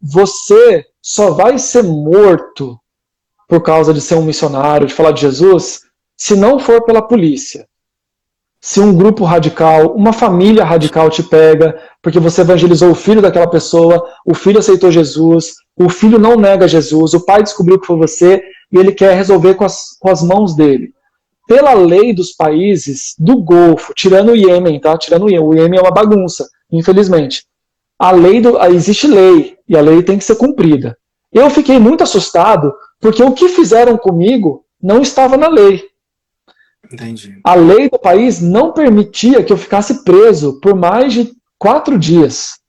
você só vai ser morto por causa de ser um missionário, de falar de Jesus, se não for pela polícia. Se um grupo radical, uma família radical te pega, porque você evangelizou o filho daquela pessoa, o filho aceitou Jesus, o filho não nega Jesus, o pai descobriu que foi você e ele quer resolver com as mãos dele. Pela lei dos países do Golfo, tirando o Iêmen, tá? Tirando o Iêmen é uma bagunça, infelizmente. Existe lei, e a lei tem que ser cumprida. Eu fiquei muito assustado, porque o que fizeram comigo não estava na lei. Entendi. A lei do país não permitia que eu ficasse preso por mais de 4 dias,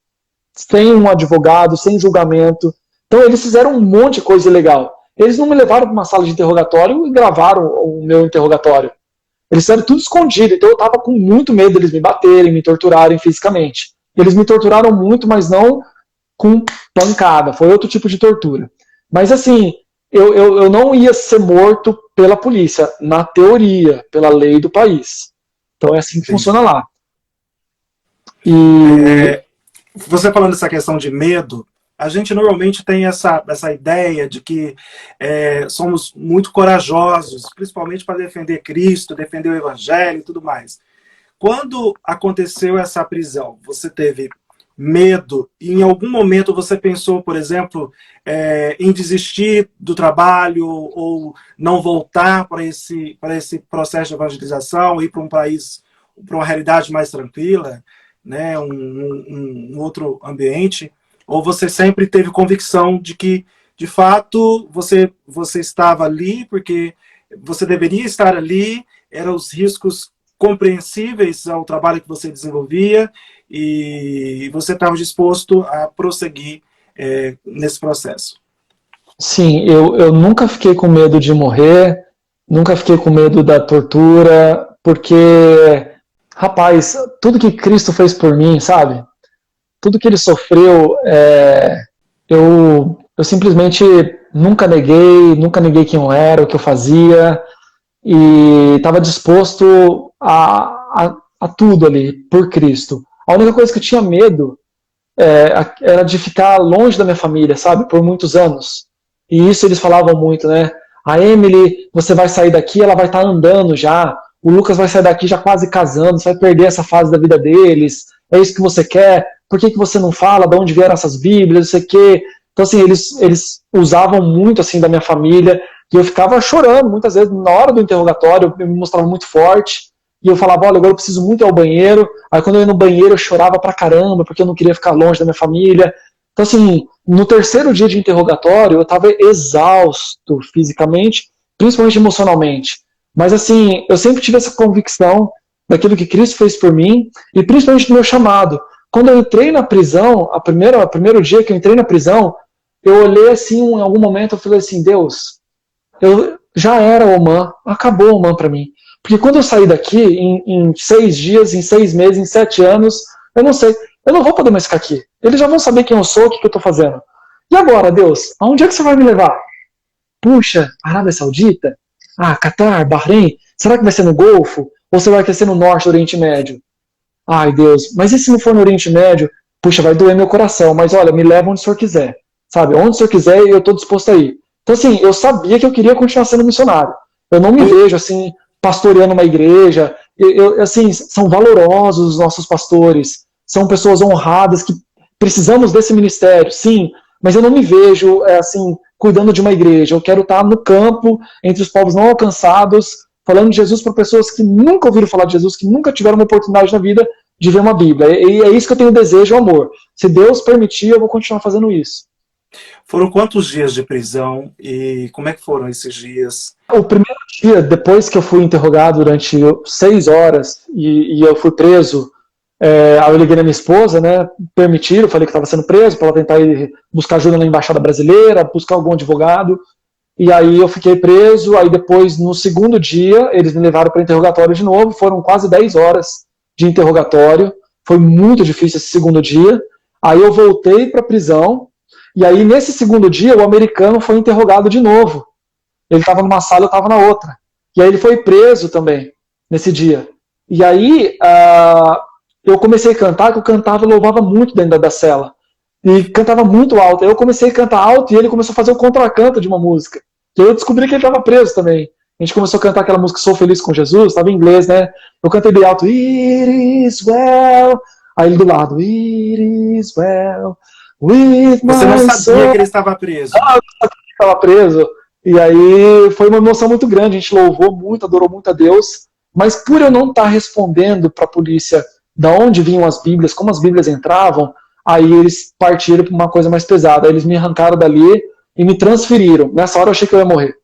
sem um advogado, sem julgamento. Então eles fizeram um monte de coisa ilegal. Eles não me levaram para uma sala de interrogatório e gravaram o meu interrogatório. Eles fizeram tudo escondido, então eu estava com muito medo deles me baterem, me torturarem fisicamente. Eles me torturaram muito, mas não com pancada, foi outro tipo de tortura. Mas assim, eu não ia ser morto pela polícia, na teoria, pela lei do país. Então é assim que funciona lá. Você falando dessa questão de medo, a gente normalmente tem essa ideia de que somos muito corajosos, principalmente para defender Cristo, defender o Evangelho e tudo mais. Quando aconteceu essa prisão, você teve medo e em algum momento você pensou, por exemplo, em desistir do trabalho ou não voltar para esse processo de evangelização, ir para um país, para uma realidade mais tranquila, né, um outro ambiente? Ou você sempre teve convicção de que, de fato, você estava ali porque você deveria estar ali, eram os riscos compreensíveis ao trabalho que você desenvolvia e você estava disposto a prosseguir nesse processo? Sim, eu nunca fiquei com medo de morrer, nunca fiquei com medo da tortura, porque, rapaz, tudo que Cristo fez por mim, sabe? Tudo que ele sofreu, eu simplesmente nunca neguei quem eu era, o que eu fazia, e estava disposto a tudo ali, por Cristo. A única coisa que eu tinha medo era de ficar longe da minha família, sabe, por muitos anos. E isso eles falavam muito, né? A Emily, você vai sair daqui, ela vai estar andando já, o Lucas vai sair daqui já quase casando, você vai perder essa fase da vida deles, é isso que você quer? Por que você não fala de onde vieram essas Bíblias, não sei o quê? Então, assim, eles usavam muito, assim, da minha família, e eu ficava chorando, muitas vezes, na hora do interrogatório, eu me mostrava muito forte, e eu falava, olha, agora eu preciso muito ir ao banheiro, aí quando eu ia no banheiro eu chorava pra caramba, porque eu não queria ficar longe da minha família. Então, assim, no terceiro dia de interrogatório, eu estava exausto fisicamente, principalmente emocionalmente. Mas, assim, eu sempre tive essa convicção daquilo que Cristo fez por mim, e principalmente do meu chamado. Quando eu entrei na prisão, o primeiro dia que eu entrei na prisão, eu olhei assim, em algum momento, eu falei assim, Deus, eu já era Omã, acabou Omã para mim. Porque quando eu sair daqui, em 6 dias, em 6 meses, em 7 anos, eu não sei, eu não vou poder mais ficar aqui. Eles já vão saber quem eu sou, o que eu estou fazendo. E agora, Deus, aonde é que você vai me levar? Puxa, Arábia Saudita? Catar, Bahrein? Será que vai ser no Golfo? Ou você vai ser no Norte do Oriente Médio? Ai, Deus, mas e se não for no Oriente Médio? Puxa, vai doer meu coração, mas olha, me leva onde o Senhor quiser. Sabe, onde o Senhor quiser, eu estou disposto a ir. Então, assim, eu sabia que eu queria continuar sendo missionário. Eu não me vejo, assim, pastoreando uma igreja. Assim, são valorosos os nossos pastores. São pessoas honradas que precisamos desse ministério, sim. Mas eu não me vejo, assim, cuidando de uma igreja. Eu quero estar no campo, entre os povos não alcançados, falando de Jesus para pessoas que nunca ouviram falar de Jesus, que nunca tiveram uma oportunidade na vida de ver uma Bíblia. E é isso que eu tenho desejo, amor. Se Deus permitir, eu vou continuar fazendo isso. Foram quantos dias de prisão e como é que foram esses dias? O primeiro dia, depois que eu fui interrogado durante 6 horas e eu fui preso Aí eu liguei na minha esposa, né, permitiram, falei que estava sendo preso, para ela tentar ir buscar ajuda na embaixada brasileira, buscar algum advogado, e aí eu fiquei preso. Aí depois, no segundo dia, eles me levaram para interrogatório de novo, foram quase 10 horas de interrogatório, foi muito difícil esse segundo dia. Aí eu voltei para a prisão, e aí nesse segundo dia o americano foi interrogado de novo. Ele estava numa sala, eu estava na outra. E aí ele foi preso também, nesse dia. E aí eu comecei a cantar, que eu cantava e louvava muito dentro da cela. E cantava muito alto. Aí eu comecei a cantar alto e ele começou a fazer o contracanto de uma música. E aí eu descobri que ele estava preso também. A gente começou a cantar aquela música Sou Feliz com Jesus, estava em inglês, né? Eu cantei bem alto, It is well. Aí ele do lado, It is well with my soul. Você não sabia que ele estava preso? Eu sabia que estava preso. E aí foi uma emoção muito grande, a gente louvou muito, adorou muito a Deus, mas por eu não estar respondendo para a polícia da onde vinham as Bíblias, como as Bíblias entravam, aí eles partiram para uma coisa mais pesada. Aí eles me arrancaram dali e me transferiram. Nessa hora eu achei que eu ia morrer.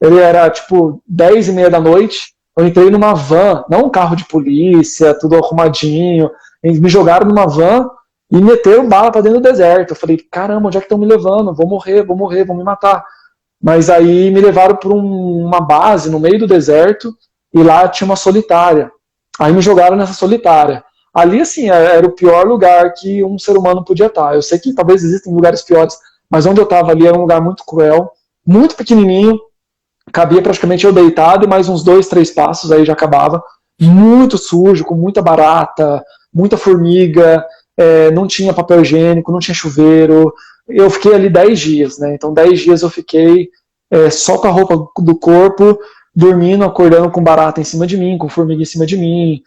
Ele era tipo 10h30 da noite, eu entrei numa van, não um carro de polícia, tudo arrumadinho. Eles me jogaram numa van e meteram bala para dentro do deserto. Eu falei, caramba, onde é que estão me levando? Vou morrer, vão me matar. Mas aí me levaram para uma base no meio do deserto e lá tinha uma solitária. Aí me jogaram nessa solitária. Ali, assim, era o pior lugar que um ser humano podia estar. Eu sei que talvez existem lugares piores, mas onde eu estava ali era um lugar muito cruel, muito pequenininho, cabia praticamente eu deitado e mais uns 2, 3 passos, aí já acabava. Muito sujo, com muita barata, muita formiga, não tinha papel higiênico, não tinha chuveiro. Eu fiquei ali 10 dias, né? Então 10 dias eu fiquei só com a roupa do corpo, dormindo, acordando com barata em cima de mim, com formiga em cima de mim,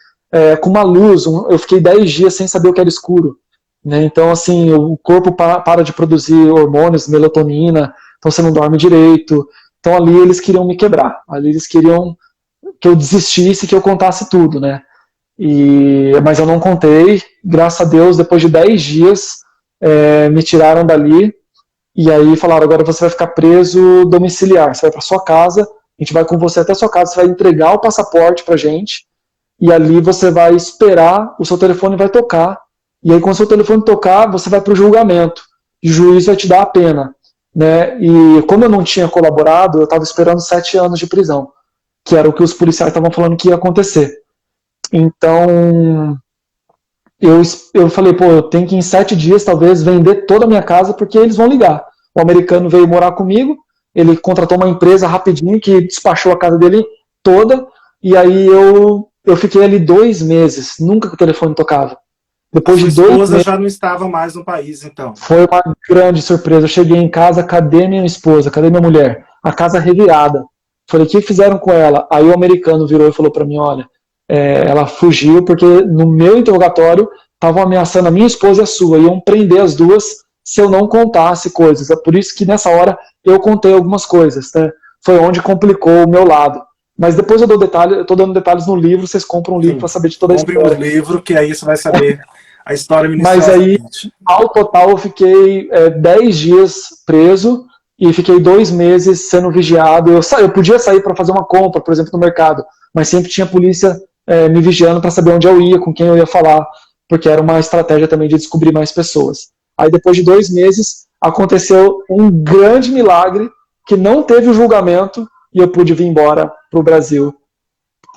com uma luz. Eu fiquei 10 dias sem saber o que era escuro, né? Então, assim, o corpo para de produzir hormônios, melatonina, então você não dorme direito. Então ali eles queriam me quebrar, ali eles queriam que eu desistisse, que eu contasse tudo, né? Mas eu não contei, graças a Deus, depois de 10 dias, me tiraram dali, e aí falaram, agora você vai ficar preso domiciliar, você vai para sua casa, a gente vai com você até a sua casa, você vai entregar o passaporte pra gente, e ali você vai esperar, o seu telefone vai tocar, e aí quando o seu telefone tocar, você vai para o julgamento, e o juiz vai te dar a pena, né? E como eu não tinha colaborado, eu estava esperando 7 anos de prisão, que era o que os policiais estavam falando que ia acontecer. Então eu falei, pô, eu tenho que em 7 dias talvez vender toda a minha casa, porque eles vão ligar. O americano veio morar comigo, ele contratou uma empresa rapidinho que despachou a casa dele toda, e aí eu fiquei ali 2 meses, nunca que o telefone tocava. Depois de 2 meses... A esposa já não estava mais no país, então. Foi uma grande surpresa. Eu cheguei em casa, cadê minha esposa? Cadê minha mulher? A casa revirada. Falei, o que fizeram com ela? Aí o americano virou e falou para mim, olha, ela fugiu porque no meu interrogatório estavam ameaçando a minha esposa e a sua, iam prender as duas se eu não contasse coisas. É por isso que nessa hora eu contei algumas coisas, né? Foi onde complicou o meu lado. Mas depois eu dou detalhes, eu tô dando detalhes no livro, vocês compram um livro para saber de toda a história. Compre um livro, que aí você vai saber a história Mas aí, ao total, eu fiquei 10 dias preso e fiquei 2 meses sendo vigiado. Eu podia sair para fazer uma compra, por exemplo, no mercado, mas sempre tinha polícia me vigiando para saber onde eu ia, com quem eu ia falar, porque era uma estratégia também de descobrir mais pessoas. Aí depois de 2 meses, aconteceu um grande milagre, que não teve o julgamento, e eu pude vir embora para o Brasil.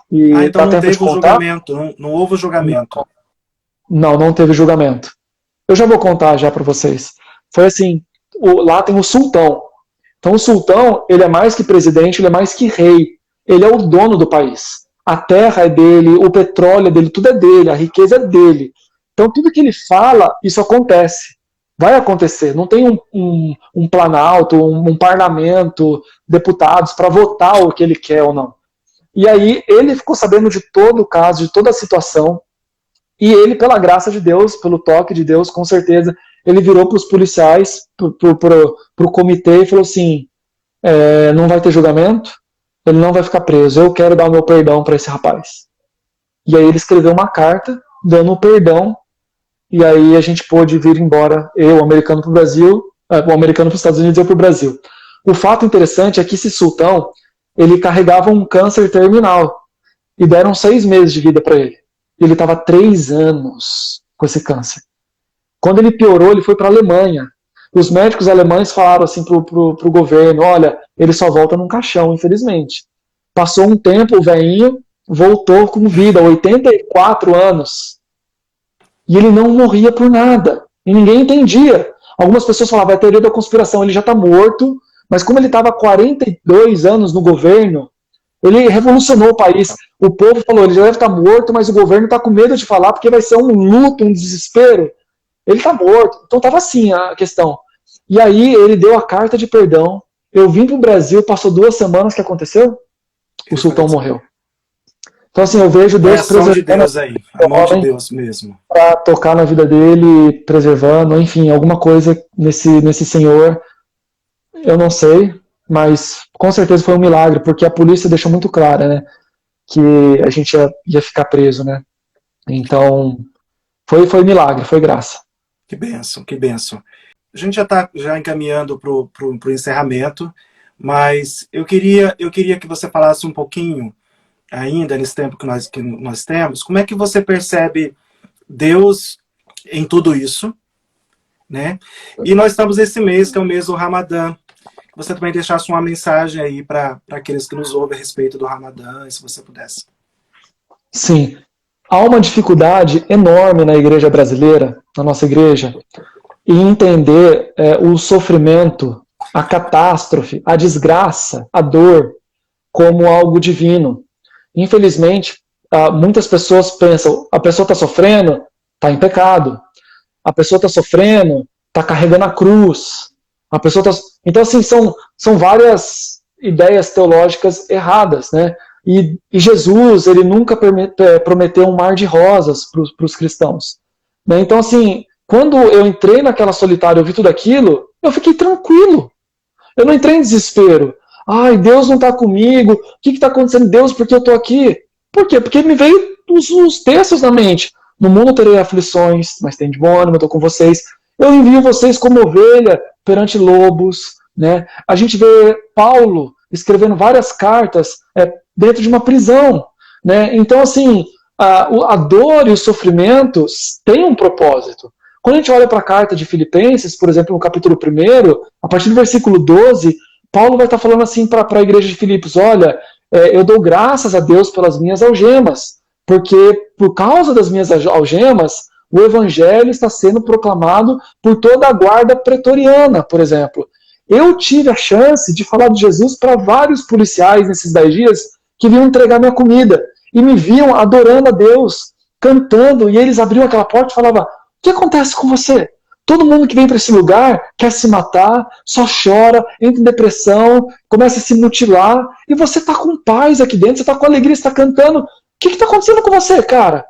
Então não teve o julgamento, não houve o julgamento. Não teve julgamento. Eu já vou contar já para vocês. Foi assim, lá tem o sultão. Então o sultão, ele é mais que presidente, ele é mais que rei. Ele é o dono do país. A terra é dele, o petróleo é dele, tudo é dele, a riqueza é dele. Então tudo que ele fala, isso acontece. Vai acontecer. Não tem um planalto, um parlamento, deputados para votar o que ele quer ou não. E aí ele ficou sabendo de todo o caso, de toda a situação. E ele, pela graça de Deus, pelo toque de Deus, com certeza, ele virou para os policiais, para o comitê e falou assim, não vai ter julgamento, ele não vai ficar preso, eu quero dar o meu perdão para esse rapaz. E aí ele escreveu uma carta dando o perdão, e aí a gente pôde vir embora, eu, o americano para o Brasil, o americano para os Estados Unidos e eu para o Brasil. O fato interessante é que esse sultão, ele carregava um câncer terminal, e deram 6 meses de vida para ele. Ele estava 3 anos com esse câncer. Quando ele piorou, ele foi para a Alemanha. Os médicos alemães falaram assim pro governo, olha, ele só volta num caixão, infelizmente. Passou um tempo, o velhinho voltou com vida, 84 anos. E ele não morria por nada. E ninguém entendia. Algumas pessoas falavam, é a teoria da conspiração, ele já está morto, mas como ele estava 42 anos no governo, ele revolucionou o país. O povo falou, ele já deve estar morto, mas o governo está com medo de falar, porque vai ser um luto, um desespero. Ele está morto. Então estava assim a questão. E aí ele deu a carta de perdão. Eu vim para o Brasil, passou 2 semanas, o que aconteceu? O sultão morreu. Então assim, eu vejo Deus preservando de Deus aí, a mão de Deus mesmo. Para tocar na vida dele, preservando, enfim, alguma coisa nesse senhor, eu não sei, mas com certeza foi um milagre, porque a polícia deixou muito clara, né, que a gente ia ficar preso, né. Então, foi milagre, foi graça. Que bênção, que bênção. A gente já está encaminhando para o encerramento, mas eu queria que você falasse um pouquinho, ainda nesse tempo que nós temos, como é que você percebe Deus em tudo isso, né? E nós estamos nesse mês, que é o mês do Ramadã. Você também deixasse uma mensagem aí para aqueles que nos ouvem a respeito do Ramadã, se você pudesse. Sim. Há uma dificuldade enorme na igreja brasileira, na nossa igreja, em entender o sofrimento, a catástrofe, a desgraça, a dor, como algo divino. Infelizmente, muitas pessoas pensam, a pessoa está sofrendo, está em pecado. A pessoa está sofrendo, está carregando a cruz. A pessoa tá... Então, assim, são várias ideias teológicas erradas, né? E Jesus, ele nunca prometeu um mar de rosas para os cristãos. Né? Então, assim, quando eu entrei naquela solitária e ouvi tudo aquilo, eu fiquei tranquilo. Eu não entrei em desespero. Ai, Deus não está comigo. O que está acontecendo? Deus, por que eu estou aqui? Por quê? Porque me veio os textos na mente. No mundo terei aflições, mas tem de bom ânimo, eu estou com vocês. Eu envio vocês como ovelha perante lobos. Né? A gente vê Paulo escrevendo várias cartas dentro de uma prisão. Né? Então, assim, a dor e os sofrimentos têm um propósito. Quando a gente olha para a carta de Filipenses, por exemplo, no capítulo 1, a partir do versículo 12, Paulo vai estar falando assim para a igreja de Filipos, olha, eu dou graças a Deus pelas minhas algemas, porque por causa das minhas algemas, o evangelho está sendo proclamado por toda a guarda pretoriana, por exemplo. Eu tive a chance de falar de Jesus para vários policiais nesses 10 dias que vinham entregar minha comida e me viam adorando a Deus, cantando, e eles abriam aquela porta e falavam, o que acontece com você? Todo mundo que vem para esse lugar quer se matar, só chora, entra em depressão, começa a se mutilar, e você está com paz aqui dentro, você está com alegria, você está cantando. O que está acontecendo com você, cara?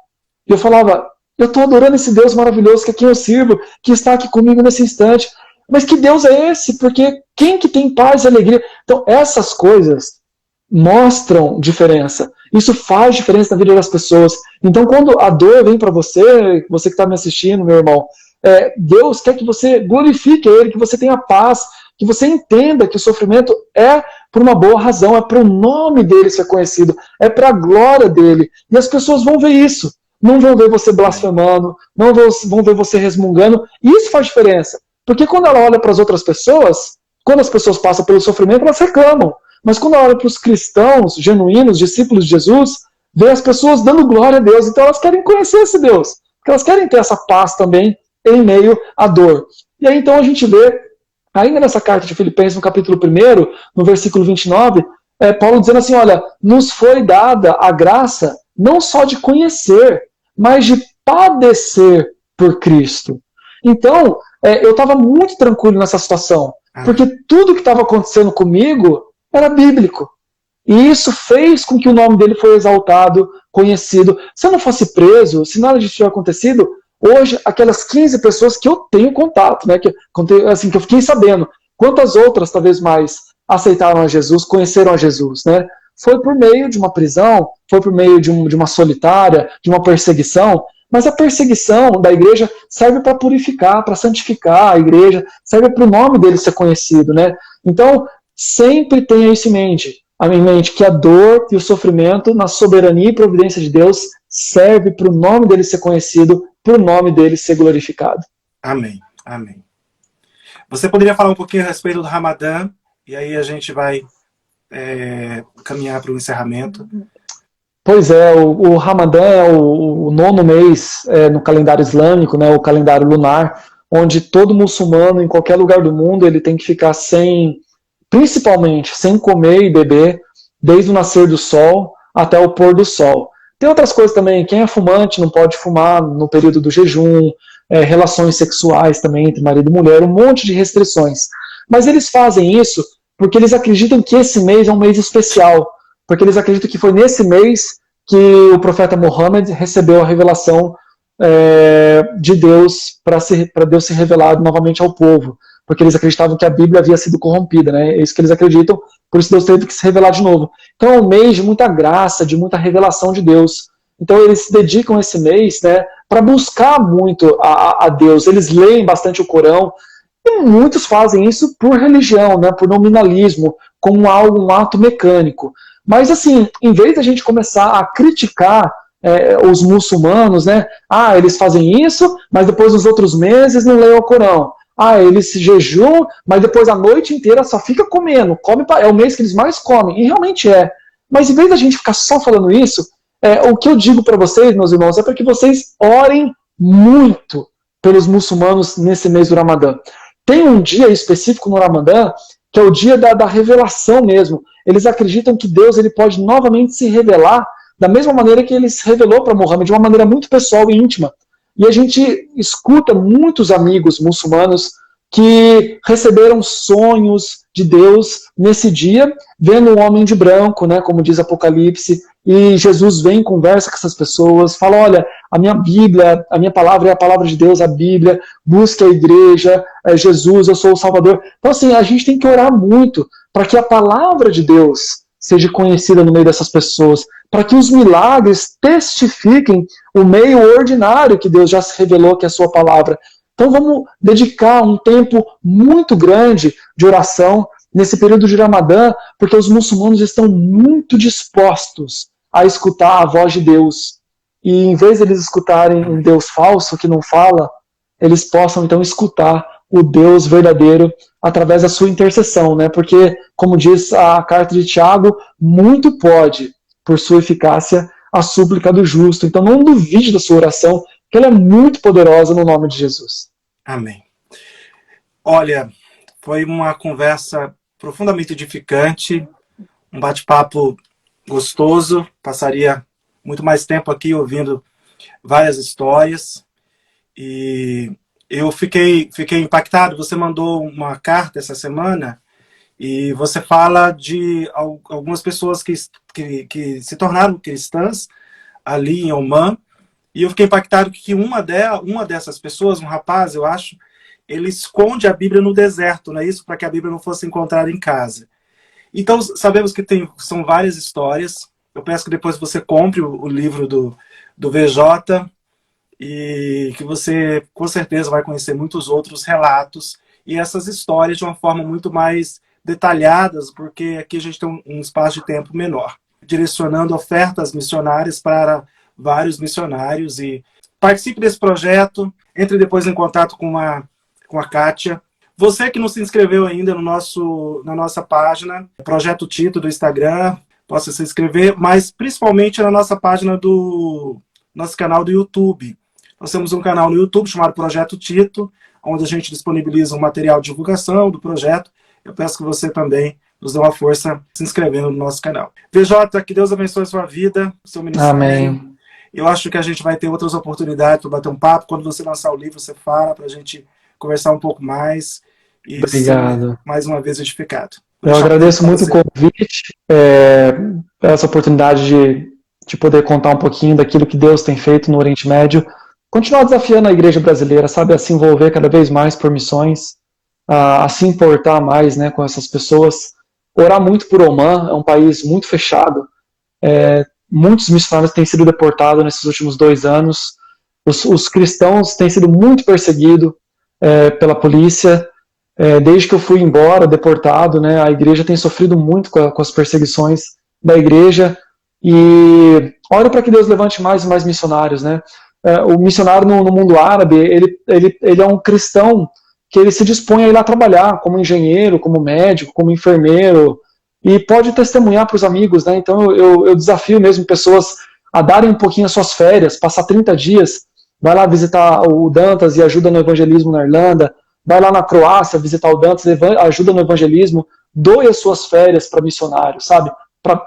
E eu falava, eu estou adorando esse Deus maravilhoso que é quem eu sirvo, que está aqui comigo nesse instante. Mas que Deus é esse? Porque quem que tem paz e alegria? Então, essas coisas mostram diferença. Isso faz diferença na vida das pessoas. Então, quando a dor vem para você que está me assistindo, meu irmão, Deus quer que você glorifique Ele, que você tenha paz, que você entenda que o sofrimento é por uma boa razão, é para o nome dele ser conhecido, é para a glória dele. E as pessoas vão ver isso. Não vão ver você blasfemando, não vão ver você resmungando. E isso faz diferença. Porque quando ela olha para as outras pessoas, quando as pessoas passam pelo sofrimento, elas reclamam. Mas quando ela olha para os cristãos genuínos, discípulos de Jesus, vê as pessoas dando glória a Deus. Então elas querem conhecer esse Deus. Porque elas querem ter essa paz também em meio à dor. E aí então a gente vê, ainda nessa carta de Filipenses, no capítulo 1, no versículo 29, Paulo dizendo assim, olha, nos foi dada a graça não só de conhecer, mas de padecer por Cristo. Então, eu estava muito tranquilo nessa situação, porque tudo que estava acontecendo comigo era bíblico. E isso fez com que o nome dele foi exaltado, conhecido. Se eu não fosse preso, se nada disso tivesse acontecido, hoje, aquelas 15 pessoas que eu tenho contato, né, que eu fiquei sabendo, quantas outras, talvez mais, aceitaram a Jesus, conheceram a Jesus, né? Foi por meio de uma prisão, foi por meio de uma solitária, de uma perseguição, mas a perseguição da igreja serve para purificar, para santificar a igreja, serve para o nome dele ser conhecido, né? Então, sempre tenha isso em mente, que a dor e o sofrimento, na soberania e providência de Deus, serve para o nome dele ser conhecido, para o nome dele ser glorificado. Amém, amém. Você poderia falar um pouquinho a respeito do Ramadã, e aí a gente vai caminhar para o encerramento. Pois é, o Ramadã é o nono mês no calendário islâmico, né, o calendário lunar, onde todo muçulmano, em qualquer lugar do mundo, ele tem que ficar principalmente sem comer e beber, desde o nascer do sol até o pôr do sol. Tem outras coisas também, quem é fumante não pode fumar no período do jejum, relações sexuais também entre marido e mulher, um monte de restrições. Mas eles fazem isso porque eles acreditam que esse mês é um mês especial, porque eles acreditam que foi nesse mês que o profeta Muhammad recebeu a revelação de Deus, para Deus ser revelado novamente ao povo, porque eles acreditavam que a Bíblia havia sido corrompida, né? É isso que eles acreditam, por isso Deus teve que se revelar de novo. Então é um mês de muita graça, de muita revelação de Deus. Então eles se dedicam esse mês, né, para buscar muito a Deus. Eles leem bastante o Corão, e muitos fazem isso por religião, né, por nominalismo, como um ato mecânico. Mas assim, em vez da gente começar a criticar os muçulmanos, né, eles fazem isso, mas depois nos outros meses não leem o Corão. Eles se jejuam, mas depois a noite inteira só fica comendo. É o mês que eles mais comem, e realmente é. Mas em vez da gente ficar só falando isso, o que eu digo para vocês, meus irmãos, é para que vocês orem muito pelos muçulmanos nesse mês do Ramadã. Tem um dia específico no Ramadã, que é o dia da revelação mesmo. Eles acreditam que Deus ele pode novamente se revelar da mesma maneira que ele se revelou para Muhammad, de uma maneira muito pessoal e íntima. E a gente escuta muitos amigos muçulmanos que receberam sonhos de Deus nesse dia, vendo um homem de branco, né, como diz Apocalipse, e Jesus vem, conversa com essas pessoas, fala, olha, a minha Bíblia, a minha palavra é a palavra de Deus, a Bíblia, busque a igreja, Jesus, eu sou o Salvador. Então assim, a gente tem que orar muito para que a palavra de Deus seja conhecida no meio dessas pessoas, para que os milagres testifiquem o meio ordinário que Deus já se revelou que é a sua palavra. Então vamos dedicar um tempo muito grande de oração nesse período de Ramadã, porque os muçulmanos estão muito dispostos a escutar a voz de Deus. E em vez de eles escutarem um Deus falso que não fala, eles possam então escutar o Deus verdadeiro através da sua intercessão, né? Porque, como diz a carta de Tiago, muito pode, por sua eficácia, a súplica do justo. Então não duvide da sua oração, que ela é muito poderosa no nome de Jesus. Amém. Olha, foi uma conversa profundamente edificante, um bate-papo gostoso, passaria muito mais tempo aqui ouvindo várias histórias, e eu fiquei impactado. Você mandou uma carta essa semana, e você fala de algumas pessoas que se tornaram cristãs ali em Oman, e eu fiquei impactado que uma dessas pessoas, um rapaz, eu acho, ele esconde a Bíblia no deserto, não é isso? Para que a Bíblia não fosse encontrada em casa. Então, sabemos que são várias histórias. Eu peço que depois você compre o livro do VJ, e que você, com certeza, vai conhecer muitos outros relatos e essas histórias de uma forma muito mais detalhadas, porque aqui a gente tem um espaço de tempo menor, direcionando ofertas missionárias para vários missionários. E participe desse projeto, entre depois em contato com a Kátia. Você que não se inscreveu ainda na nossa página, Projeto Tito do Instagram, possa se inscrever, mas principalmente na nossa página do nosso canal do YouTube. Nós temos um canal no YouTube chamado Projeto Tito, onde a gente disponibiliza um material de divulgação do projeto. Eu peço que você também nos dê uma força se inscrevendo no nosso canal. VJ, que Deus abençoe a sua vida, o seu ministério. Amém. Eu acho que a gente vai ter outras oportunidades para bater um papo. Quando você lançar o livro, você fala para a gente conversar um pouco mais. E obrigado. Mais uma vez edificado. Eu agradeço muito o convite, essa oportunidade de poder contar um pouquinho daquilo que Deus tem feito no Oriente Médio. Continuar desafiando a igreja brasileira, sabe, a se envolver cada vez mais por missões, a se importar mais, né, com essas pessoas. Orar muito por Oman, é um país muito fechado. Muitos missionários têm sido deportados nesses últimos 2 anos. Os cristãos têm sido muito perseguidos pela polícia. Desde que eu fui embora, deportado, né, a igreja tem sofrido muito com as perseguições da igreja. E oro para que Deus levante mais e mais missionários, né? O missionário no mundo árabe, ele é um cristão que ele se dispõe a ir lá trabalhar como engenheiro, como médico, como enfermeiro, e pode testemunhar para os amigos, né? Então eu desafio mesmo pessoas a darem um pouquinho as suas férias, passar 30 dias, vai lá visitar o Dantas e ajuda no evangelismo na Irlanda, vai lá na Croácia visitar o Dantas, ajuda no evangelismo, doe as suas férias para missionários, sabe? Para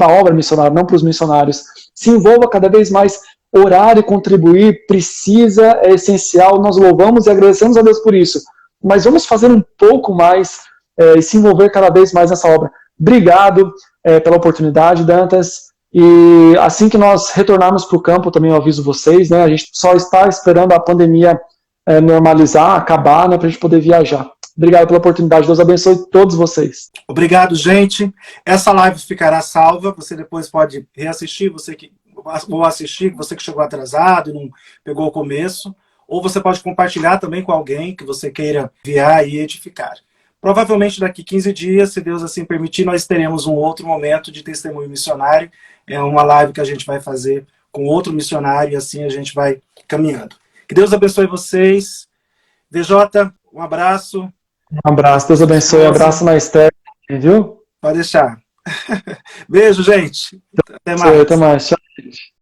a obra missionária, não para os missionários. Se envolva cada vez mais. Orar e contribuir precisa, é essencial, nós louvamos e agradecemos a Deus por isso, mas vamos fazer um pouco mais e se envolver cada vez mais nessa obra. Obrigado pela oportunidade, Dantas, e assim que nós retornarmos para o campo, também eu aviso vocês, né, a gente só está esperando a pandemia normalizar, acabar, né, para a gente poder viajar. Obrigado pela oportunidade, Deus abençoe todos vocês. Obrigado, gente. Essa live ficará salva, você depois pode reassistir, ou assistir, você que chegou atrasado e não pegou o começo, ou você pode compartilhar também com alguém que você queira enviar e edificar. Provavelmente daqui 15 dias, se Deus assim permitir, nós teremos um outro momento de testemunho missionário. É uma live que a gente vai fazer com outro missionário e assim a gente vai caminhando. Que Deus abençoe vocês. DJ, um abraço. Um abraço, Deus abençoe. Abraço na Esther, viu? Pode deixar. Beijo, gente. Até mais. Até mais. Tchau, gente.